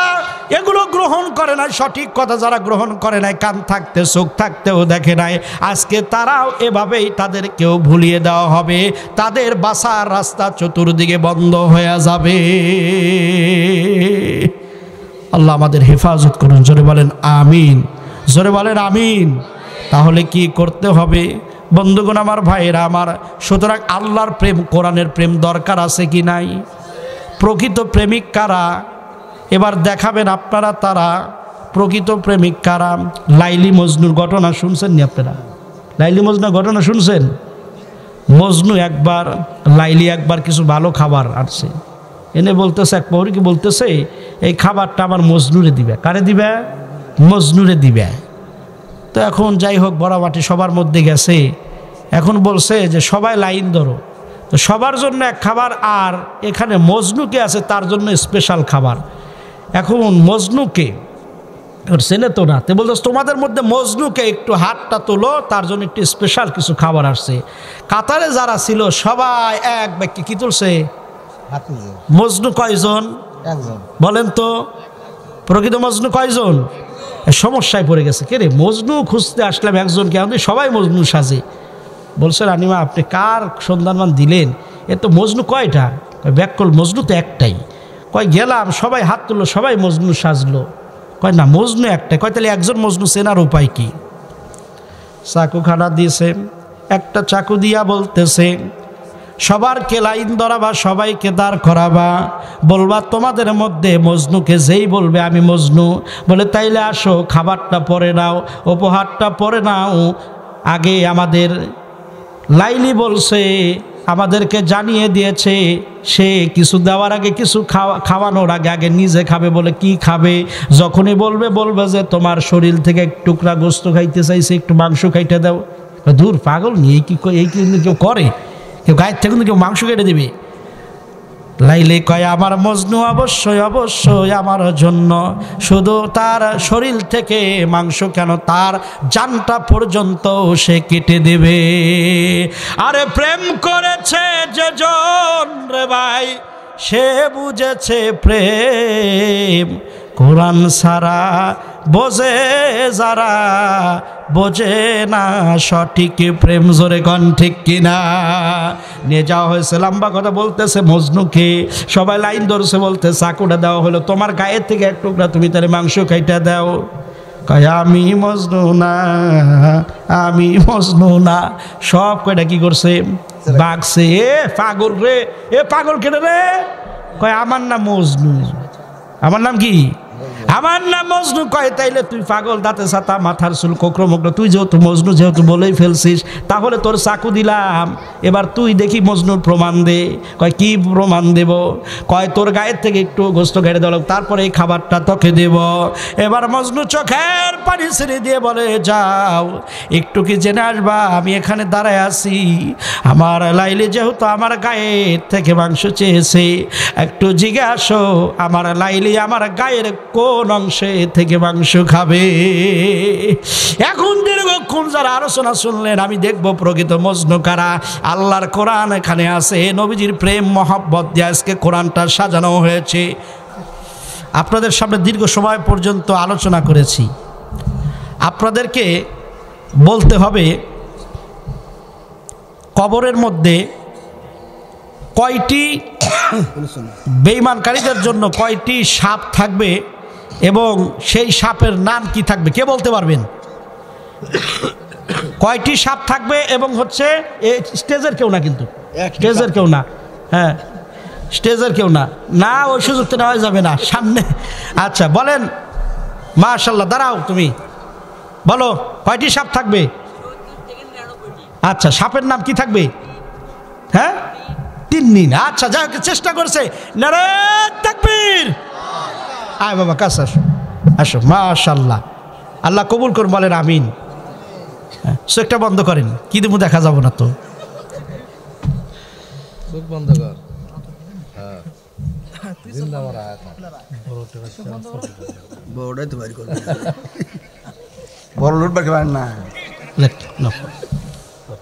এগুলো গ্রহণ করে নাই, সঠিক কথা যারা গ্রহণ করে নাই, কান থাকতে চোখ থাকতেও দেখে নাই, আজকে তারাও এভাবেই তাদেরকেও ভুলিয়ে দেওয়া হবে। তাদের বাঁচার রাস্তা চতুর্দিকে বন্ধ হয়ে যাবে। আল্লাহ আমাদের হেফাজত করুন। জোরে বলেন আমিন, জোরে বলেন আমিন। তাহলে কি করতে হবে বন্ধুগণ আমার, ভাইয়েরা আমার? সুতরাং আল্লাহর প্রেম, কোরআনের প্রেম দরকার আছে কি নাই? প্রকৃত প্রেমিক কারা এবার দেখাবেন আপনারা। তারা প্রকৃত প্রেমিক কারা? লাইলি মজনুর ঘটনা শুনছেন নি আপনারা? লাইলি মজনুর ঘটনা শুনছেন? মজনু একবার, লাইলি একবার কিছু ভালো খাবার আসছে, এনে বলতেছে, এক পৌরীকে বলতেছে এই খাবারটা আমার মজনুরে দিবে। কারে দিবে? মজনুরে দিবে। তো এখন যাই হোক, বড়াবাটি সবার মধ্যে গেছে, এখন বলছে যে সবাই লাইন ধরো। তো সবার জন্য এক খাবার, আর এখানে মজনুকে আছে তার জন্য স্পেশাল খাবার। এখন মজনুকে চেনে তো না, তো বলতো তোমাদের মধ্যে মজনুকে একটু হাতটা তোলো, তার জন্য একটু স্পেশাল কিছু খাবার আসছে। কাতারে যারা ছিল সবাই এক ব্যক্তি কি তুলছে? মজনু কয়জন বলেন তো? প্রকৃত মজনু কয়জন? সমস্যায় পড়ে গেছে। কে রে, মজনু খুঁজতে আসলাম একজনকে, আমাদের সবাই মজনু সাজে। বলছে রানিমা আপনি কার সন্ধানমান দিলেন? এ তো মজনু কয়টা? ব্যাকুল মজনু তো একটাই। কয় গেলাম, সবাই হাত তুললো, সবাই মজনু সাজলো। কয় না, মজনু একটাই। কয় তাহলে একজন মজনু চেনার উপায় কি? চাকুখানা দিয়েছে, একটা চাকু দিয়া বলতেছে, সবারকে লাইন ধরাবা, সবাইকে দাঁড় করাবা, বলবা তোমাদের মধ্যে মজনুকে যেই বলবে আমি মজনু, বলে তাইলে আসো, খাবারটা পরে নাও, উপহারটা পরে নাও। আগে আমাদের লাইলি বলছে, আমাদেরকে জানিয়ে দিয়েছে, সে কিছু দেওয়ার আগে, কিছু খাওয়ানোর আগে আগে নিজে খাবে। বলে কি খাবে? যখনই বলবে যে তোমার শরীর থেকে এক টুকরা গোস্ত খাইতে চাইছে, একটু মাংস খাইতে দাও। দূর পাগল নিয়ে এই কি কেউ করে? কেউ গায়ের থেকে কেউ মাংস কেটে দেবে? লাইলে কয় আমার মজনু অবশ্যই অবশ্যই আমার জন্য, শুধু তার শরীর থেকে মাংস কেন, তার জানটা পর্যন্ত সে কেটে দেবে। আরে প্রেম করেছে যে জন রে ভাই, সে বুঝেছে প্রেম। কোরআন সারা বোঝে যারা, বোঝে না সঠিক প্রেম। জোরে কন ঠিক কিনা? নিয়ে যাওয়া হয়েছে, লম্বা কথা বলতেছে মজনুকে, সবাই লাইন ধরছে, বলতে চাকুটা দেওয়া হলো, তোমার গায়ের থেকে এক টুকরা তুমি তাহলে মাংস খাইটা দাও। কয় আমি মজনু না, আমি মজনু না। সব কয়টা কি করছে? বাগছে। এ পাগল রে, এ পাগল কেটে রে। কয় আমার নাম মজনু। আমার নাম কি? আমার নাম মজনু। কয় তাইলে তুই পাগল, দাঁতে ছাতা, মাথার চুল কোকরো মোকরো, তুই যেহেতু মজনু, যেহেতু বলেই ফেলছিস, তাহলে তোর চাকু দিলাম, এবার তুই দেখি মজনুর প্রমাণ দে। কয় কি প্রমাণ দেব? কয় তোর গায়ের থেকে একটু গোস্ত ঘেড়ে দেওয়া, তারপরে এই খাবারটা তোকে দেব। এবার মজনু চোখের পানি ছেড়ে দিয়ে বলে, যাও একটু কি জেনে আসবা, আমি এখানে দাঁড়ায় আছি, আমার লাইলি যেহেতু আমার গায়ের থেকে মাংস চেয়েছে, একটু জিজ্ঞাসো আমার লাইলি আমার গায়ের কোন অংশে থেকে মাংস খাবে। এখন দীর্ঘক্ষণ যারা আলোচনা শুনলেন, আমি দেখবো প্রকৃত মজনু কারা। আল্লাহর কোরআন এখানে আছে, নবীজির প্রেম মহব্বত দিয়ে আজকে কোরআনটা সাজানো হয়েছে। আপনাদের সামনে দীর্ঘ সময় পর্যন্ত আলোচনা করেছি। আপনাদেরকে বলতে হবে, কবরের মধ্যে কয়টি বেঈমানকারীদের জন্য কয়টি সাপ থাকবে এবং সেই সাপের নাম কি থাকবে? কে বলতে পারবেন? কয়টি সাপ থাকবে এবং হচ্ছে স্টেজের কেউ না, কিন্তু স্টেজের কেউ না, হ্যাঁ স্টেজের কেউ না, না ওই সুযোগ তো নেওয়া যাবে না সামনে। আচ্ছা বলেন, মাশাআল্লাহ, দাঁড়াও তুমি বলো কয়টি সাপ থাকবে? আচ্ছা, সাপের নাম কি থাকবে? হ্যাঁ, তিন্নিন। আচ্ছা, যাই হোক, চেষ্টা করছে। নারায়ে তাকবীর। আয় বাবা, কাছে আসো, আসো। মাশাআল্লাহ, আল্লাহ কবুল করুন, বলেন আমিন। চোখটা বন্ধ করেন, কি দেবো দেখা যাব না তো। চোখ বন্ধ কর। বড়টাই তো বাইর করবে, বড় লুট বাকি না।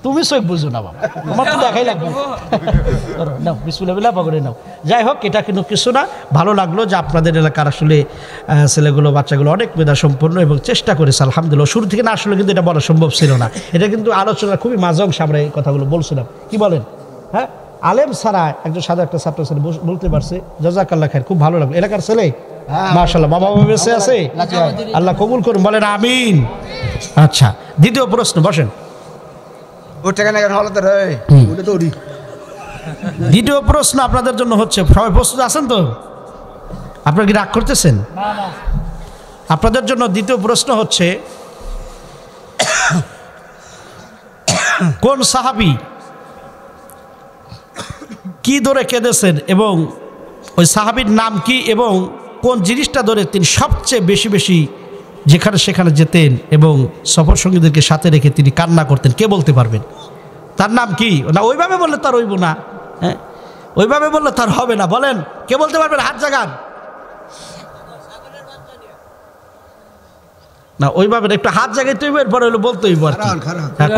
তুমি চোখ বুঝো না বাবা, তোমার তো দেখাই লাগবে। নাও বিসমিল্লাহ পকড়ে নাও। যাই হোক, এটা কিন্তু কিছু না, ভালো লাগলো যে আপনাদের এলাকার আসলে ছেলেগুলো বাচ্চাগুলো অনেক মেধা সম্পন্ন এবং চেষ্টা করেছে আলহামদুলিল্লাহ। শুরু থেকে না আসলে কিন্তু এটা বলা সম্ভব ছিল না। এটা কিন্তু আলোচনা খুবই মাঝে অংশে আমরা এই কথাগুলো বলছিলাম। কি বলেন? হ্যাঁ, আলেম ছাড়া একজন সাদা একটা ছাত্র ছেলে বলতে পারছে, জাযাকাল্লাহ খায়ের, খুব ভালো লাগলো। এলাকার ছেলে মাশাআল্লাহ, বাবা বেঁচে আছে, আল্লাহ কবুল করুন, বলেন আমিন। আচ্ছা, দ্বিতীয় প্রশ্ন, বসেন। দ্বিতীয় প্রশ্ন আপনাদের জন্য হচ্ছে, সবাই প্রস্তুত আছেন তো? আপনারা কি রাগ করতেছেন? আপনাদের জন্য দ্বিতীয় প্রশ্ন হচ্ছে, কোন সাহাবী কি ধরে কেঁদেছেন এবং ওই সাহাবীর নাম কি এবং কোন জিনিসটা ধরে তিনি সবচেয়ে বেশি বেশি যেখানে সেখানে যেতেন এবং সফর সঙ্গীদেরকে সাথে রেখে তিনি কান্না করতেন? কে বলতে পারবেন? তার নাম কি? না, ওইভাবে বললে তার হইব না, হ্যাঁ ওইভাবে বললে তার হবে না। বলেন, কে বলতে পারবেন? হাত জাগান। না, ওইভাবে একটু হাত জাগাইতে হইব, এরপরে হইলো বলতে হইব আর কি।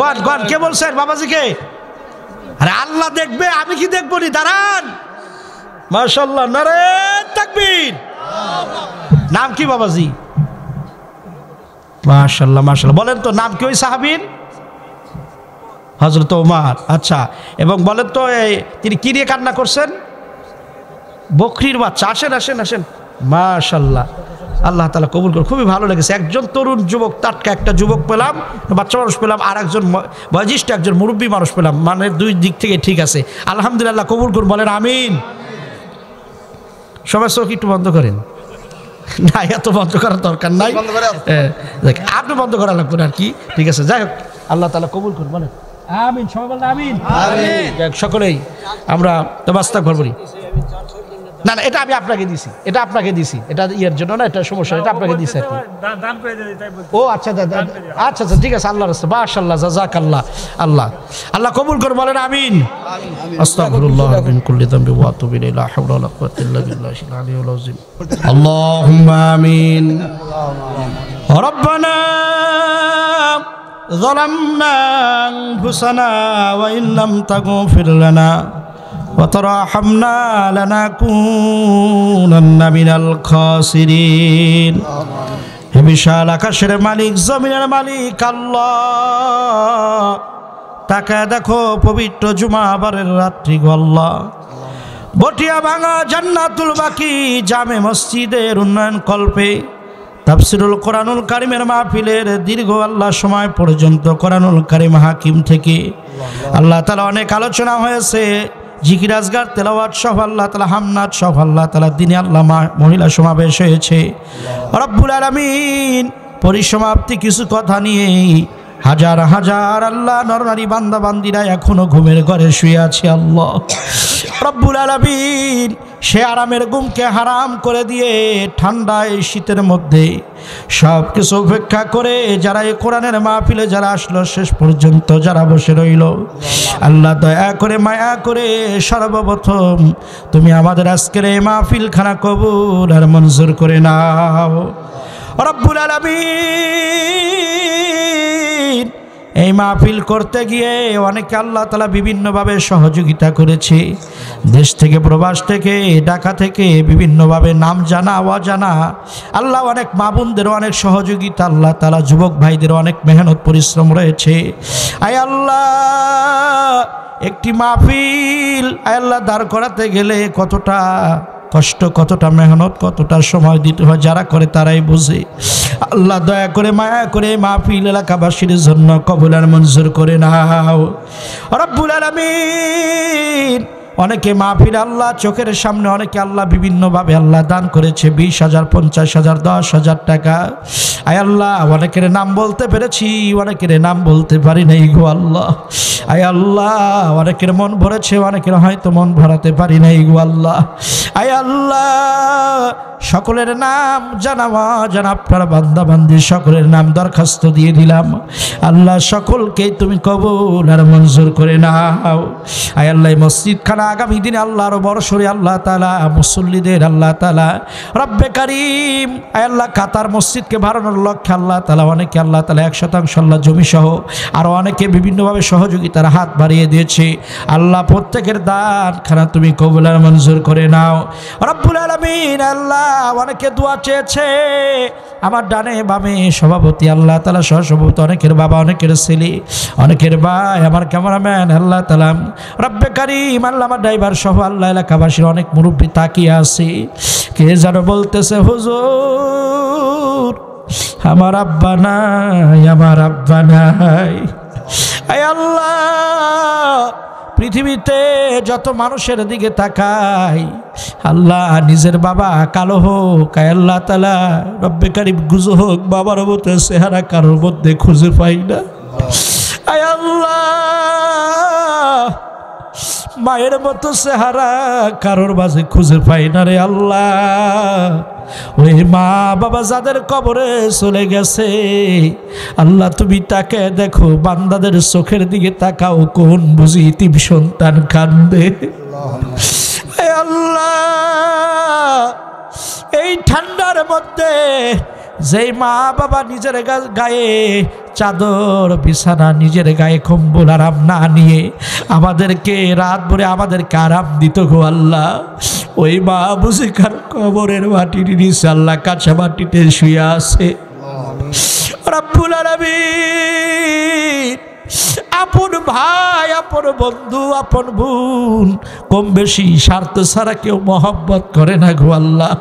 কোন কোন কে বলছেন বাবাজিকে? আরে আল্লাহ দেখবে, আমি কি দেখবো নি? দাঁড়ান। মাশাআল্লাহ, নারায়ে তাকবীর। নাম কি বাবাজি? মাশাআল্লাহ মাশাআল্লাহ। বলেন তো নাম কি ওই সাহাবীর? হযরত ওমর। আচ্ছা, এবং বলেন তো তিনি কি নিয়ে কান্না করছেন? বকরির বাচ্চা। আসেন আসেন আসেন, মাশাআল্লাহ, আল্লাহ তাআলা কবুল করুন। খুবই ভালো লেগেছে, একজন তরুণ যুবক, টাটকা একটা যুবক পেলাম, বাচ্চা মানুষ পেলাম, আর একজন বয়োজ্যেষ্ঠ একজন মুরব্বী মানুষ পেলাম, মানে দুই দিক থেকে ঠিক আছে। আলহামদুলিল্লাহ, কবুল করুন, বলেন আমিন। সবাই চোখ একটু বন্ধ করেন। না, এত বন্ধ করার দরকার নাই, আপনি বন্ধ করা লাগবে না আর কি, ঠিক আছে। যাই হোক, আল্লাহ তাআলা কবুল করুন, বলেন আমিন। সবাই বলেন আমিন। সকলেই আমরা তো বাস্তাক ভরবরি। না না, এটা আমি আপনাকে দিছি, এটা আপনাকে দিছি, এটা ইয়ের জন্য না, এটা সমস্যা, এটা আপনাকে দিছি আর কি। ও আচ্ছা দাদা, আচ্ছা আচ্ছা, ঠিক আছে, আল্লাহর রাস্তায়, মাশাআল্লাহ, জাযাকাল্লাহ। আল্লাহ আল্লাহ কবুল করুন, বলেন আমিন। আস্তাগফিরুল্লাহ মিন কুল্লি যামবি ওয়া আতুবু ইলাইহি, লা হাওলা ওয়া লা কুওয়াতা ইল্লা বিল্লাহিল আলিয়্যিল আযীম। আল্লাহুম্মা আমিন। রব্বানা যালামনা আনফুসানা ওয়া ইন লাম তাগফির লানা وترحمنا لنكونن من الخاسرين। হে বিশাল আকাশের মালিক, জমিনের মালিক আল্লাহ, তাকায় দেখো পবিত্র জুমাবারের রাত্রি গো আল্লাহ, বটিয়া ভাঙা জান্নাতুল বাকি জামে মসজিদের উন্নয়ন কল্পে তাফসিরুল কোরআনুল কারীমের মাহফিলের দীর্ঘ আল্লাহ সময় পর্যন্ত কোরআনুল কারীম হাকিম থেকে আল্লাহ তাআলা অনেক আলোচনা হয়েছে, জিকির আজগার তেলাওয়াত সহ আল্লাহ তাআলা হামনাত সহ আল্লাহ তাআলা দিনে আল্লাহ মহিলা সমাবেশ হয়েছে। রব্বুল আলামিন, পরিসমাপ্তি কিছু কথা নিয়ে হাজার হাজার আল্লাহ নরনারী বান্দা বান্দিরা এখনো ঘুমের ঘরে শুয়ে আছে। আল্লাহ রব্বুল আলামিন, সে আরামের ঘুমকে হারাম করে দিয়ে ঠান্ডায় শীতের মধ্যে সব কিছু উপেক্ষা করে যারা এই কোরআনের মাহফিলে যারা আসলো, শেষ পর্যন্ত যারা বসে রইল, আল্লাহ দয়া করে মায়া করে সর্বপ্রথম তুমি আমাদের আজকের এই মাহফিলখানা কবুল আর মঞ্জুর করে নাও। রব্বুল আলামিন, এই মাহফিল করতে গিয়ে অনেকে আল্লাহ তাআলা বিভিন্নভাবে সহযোগিতা করেছে, দেশ থেকে প্রবাস থেকে ঢাকা থেকে বিভিন্নভাবে নাম জানা অজানা আল্লাহ অনেক মা বোনদেরও অনেক সহযোগিতা, আল্লাহ তাআলা যুবক ভাইদেরও অনেক মেহনত পরিশ্রম রয়েছে। আয় আল্লাহ, একটি মাহফিল আয় আল্লাহ দাঁড় করাতে গেলে কতটা কষ্ট, কতটা মেহনত, কতটা সময় দিতে হয়, যারা করে তারাই বুঝে। আল্লাহ দয়া করে মায়া করে মাহফিল এলাকাবাসীর জন্য কবুল আর মঞ্জুর করে নাও। রব্বুল আলামিন, অনেকে মাহফিল আল্লাহ চোখের সামনে অনেকে আল্লাহ বিভিন্নভাবে আল্লাহ দান করেছে, 20,000 50,000 10,000 টাকা। আয় আল্লাহ, অনেকের নাম বলতে পেরেছি, অনেকের নাম বলতে পারি নাই গো আল্লাহ। আয় আল্লাহ, অনেকের মন ভরেছে, অনেকের হয়তো মন ভরাতে পারি নাই গো আল্লাহ। আয় আল্লাহ, সকলের নাম জানাওয়া জানা আপনার বান্দা বান্দি সকলের নাম দরখাস্ত দিয়ে দিলাম। আল্লাহ, সকলকে তুমি কবুল আর মঞ্জুর করে নাও। আয় আল্লাহ, মসজিদ খানা আগামী দিনে আল্লাহ আরো বড়সড় আল্লাহ তাআলা মুসল্লিদের আল্লাহ তাআলা রব্বে কারীম আয় আল্লাহ কাতার মসজিদকে বাড়ানোর লক্ষ্যে আল্লাহ তাআলা অনেকে আল্লাহ তাআলা 100% আল্লাহ জমি সহ আরো অনেকে বিভিন্নভাবে সহযোগিতার হাত বাড়িয়ে দিয়েছে। আল্লাহ, প্রত্যেকের দান খানা তুমি কবুল আর মঞ্জুর করে নাও। রব্বুল আলামিন, আল্লাহ অনেকে দোয়া চেয়েছে, আমার ডানে বামে সভাপতি আল্লাহ তাআলা সহসভাপতি, অনেকের বাবা, অনেকের ছেলে, অনেকের ভাই, আমার ক্যামেরাম্যান আল্লাহ তাআলা রব্বে কারীম আল্লাহ আমার ড্রাইভার সহ আল্লাহ এলাকাবাসীর অনেক মুরব্বী তাকিয়ে আছে, কে যেন বলতেছে হুজুর আমার আব্বা নাই, আমার আব্বা নাই। আয় আল্লাহ, পৃথিবীতে যত মানুষের দিকে তাকাই আল্লাহ নিজের বাবা কালো হোক, আয় আল্লাহ তাআলা রব্বে কারীম গুজো হোক, বাবার মতো চেহারা কারোর মধ্যে খুঁজে পাই না। আয় আল্লাহ, মায়ের মতো চেহারা কারোর মাঝে খুঁজে পাই না রে আল্লাহ। ওই মা বাবা যাদের কবরে চলে গেছে আল্লাহ, তুমি তাকে দেখো, বান্দাদের চোখের দিকে তাকাও, কোন বুঝি ইতিম সন্তান কান্দে। আল্লাহ, এই ঠান্ডার মধ্যে যেই মা বাবা নিজের গায়ে চাদর বিছানা, নিজের গায়ে কম্বল আরাম না নিয়ে আমাদেরকে রাত ভরে আমাদেরকে আরাম দিত গো আল্লাহ, ওই মা বুঝি কার কবরের মাটির নিচে আল্লাহ কাঁচা মাটিতে শুয়ে আছে। রব্বুল আলামিন, আপন ভাই, আপন বন্ধু, আপন বোন কম বেশি স্বার্থ ছাড়া কেউ মহব্বত করে না গো আল্লাহ।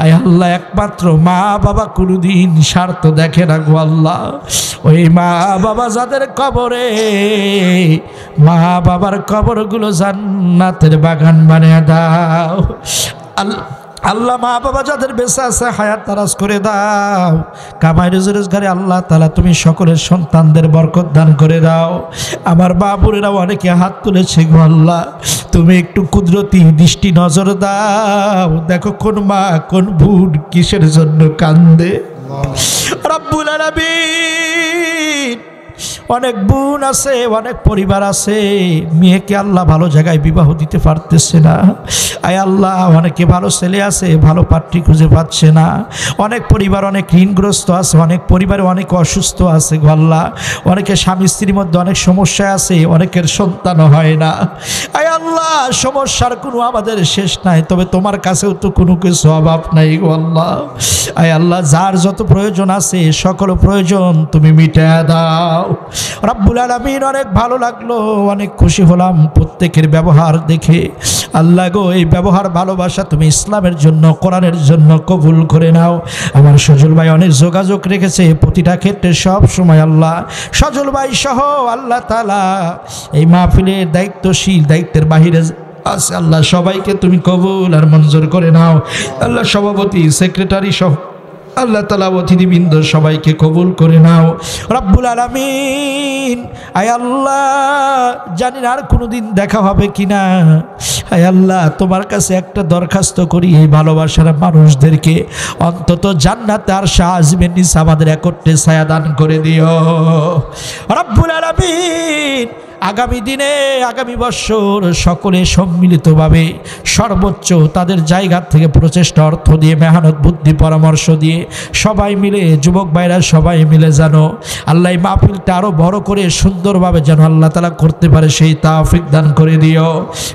আয় আল্লাহ, একমাত্র মা বাবা কোনোদিন স্বার্থ দেখে না গো আল্লাহ। ওই মা বাবা যাদের কবরে, মা বাবার কবরগুলো জান্নাতের বাগান বানিয়ে দাও আল্লাহ। মা বাবা যাদের বেঁচে আছে হায়াত তারাজ করে দাও। কামাই রোজগারে আল্লাহ তাআলা তুমি সকলের সন্তানদের বরকত দান করে দাও। আমার বাবুরেরা অনেকে হাত তুলেছে গো আল্লাহ, তুমি একটু কুদরতি দৃষ্টি নজর দাও। দেখো কোন মা কোন বোন কিসের জন্য কান্দে। রব্বুল আলামিন, অনেক বোন আছে, অনেক পরিবার আছে, মেয়েকে আল্লাহ ভালো জায়গায় বিবাহ দিতে পারতেছে না। আয় আল্লাহ, অনেকে ভালো ছেলে আছে, ভালো পাত্রী খুঁজে পাচ্ছে না। অনেক পরিবার অনেক ঋণগ্রস্ত আছে, অনেক পরিবারে অনেক অসুস্থ আছে গো আল্লাহ। অনেকে স্বামী স্ত্রীর মধ্যে অনেক সমস্যা আছে, অনেকের সন্তান হয় না। আয় আল্লাহ, সমস্যার কোনো আমাদের শেষ নাই, তবে তোমার কাছেও তো কোনো কিছু অভাব নাই গো আল্লাহ। আয় আল্লাহ, যার যত প্রয়োজন আছে সকল প্রয়োজন তুমি মিটায়া দাও। রব্বুল আলামিন, অনেক ভালো লাগলো, অনেক খুশি হলাম প্রত্যেকের ব্যবহার দেখে। আল্লাহ গো, এই ব্যবহার ভালোবাসা তুমি ইসলামের জন্য, কোরআনের জন্য কবুল করে নাও। আমার সজল ভাই অনেক যোগাযোগ রেখেছে প্রতিটা ক্ষেত্রে, সব সময় আল্লাহ সজল ভাই সহ আল্লাহ তাআলা এই মাহফিলের দায়িত্বশীল, দায়িত্বের বাহিরে আছে আল্লাহ, সবাইকে তুমি কবুল আর মঞ্জুর করে নাও আল্লাহ। সভাপতি, সেক্রেটারি সহ আল্লাহ তাআলা অতিথিবৃন্দ সবাইকে কবুল করে নাও রব্বুল আলামিন। আয় আল্লাহ, জানি না আর কোনোদিন দেখা হবে কিনা। আয় আল্লাহ, তোমার কাছে একটা দরখাস্ত করি, এই ভালোবাসার মানুষদেরকে অন্তত জান্নাতে আর আযমের নিচে আমাদের একত্রে ছায়া দান করে দিও রব্বুল আলামিন। আগামী দিনে, আগামী বছর সকলে সম্মিলিতভাবে সর্বোচ্চ তাদের জায়গা থেকে প্রচেষ্টা, অর্থ দিয়ে, মেহনত, বুদ্ধি, পরামর্শ দিয়ে সবাই মিলে, যুবক ভাইরা সবাই মিলে যেন আল্লাহ এই মাহফিলটা আরও বড় করে সুন্দরভাবে যেন আল্লাহ তাআলা করতে পারে, সেই তৌফিক দান করে দিও।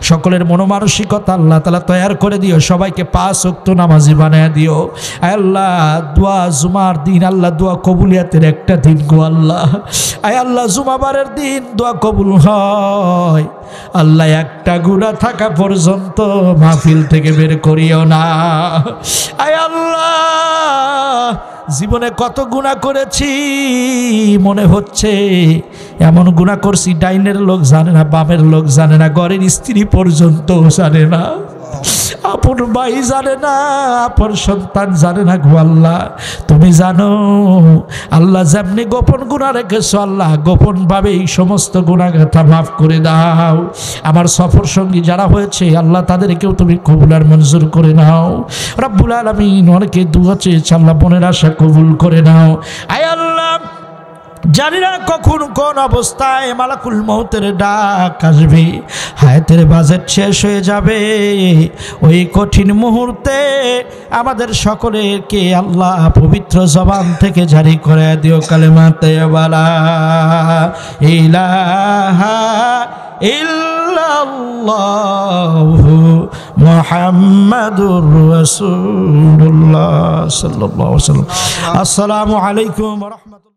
সকলের মনোমানসিকতা আল্লাহ তাআলা তৈরি করে দিও, সবাইকে 5 ওয়াক্ত নামাজি বানায় দিও। আয় আল্লাহ, দোয়া জুমার দিন আল্লাহ দোয়া কবুলিয়াতের একটা দিন গো আল্লাহ। আয় আল্লাহ, জুমাবারের দিন দোয়া কবুল হয় আল্লাহ। একটা গুনাহ থাকা পর্যন্ত মাহফিল থেকে বের করিও না। আয় আল্লাহ, জীবনে কত গুনাহ করেছি, মনে হচ্ছে এমন গুনাহ করছি ডাইনের লোক জানে না, বামের লোক জানে না, ঘরের স্ত্রী পর্যন্ত জানে না, আপন ভাই জানে না, আপন সন্তান জানে না গো আল্লাহ। তুমি জানো আল্লাহ, যেমনি গোপন গুনাহ রেখেছো আল্লাহ, গোপন ভাবে এই সমস্ত গুনাহগাথা মাফ করে দাও। আমার সফর সঙ্গী যারা হয়েছে আল্লাহ, তাদেরকেও তুমি কবুল আর মঞ্জুর করে নাও রব্বুল আলামিন। অনেকে দুয়া চেয়েছে আল্লাহ, মনের আশা কবুল করে নাও। আয় আল্লাহ, জানি না কখন কোন অবস্থায় মালাকুল মউতের ডাক আসবে, হায়াতের বাজেট শেষ হয়ে যাবে। ওই কঠিন মুহূর্তে আমাদের সকলকে আল্লাহ পবিত্র জবান থেকে জারি করে দিও কালেমা তাইয়্যিবা লা ইলাহা ইল্লাল্লাহু মুহাম্মাদুর রাসূলুল্লাহ সাল্লাল্লাহু আলাইহি ওয়াসাল্লাম। আসসালামু আলাইকুম ওয়া রাহমাতুল্লাহ।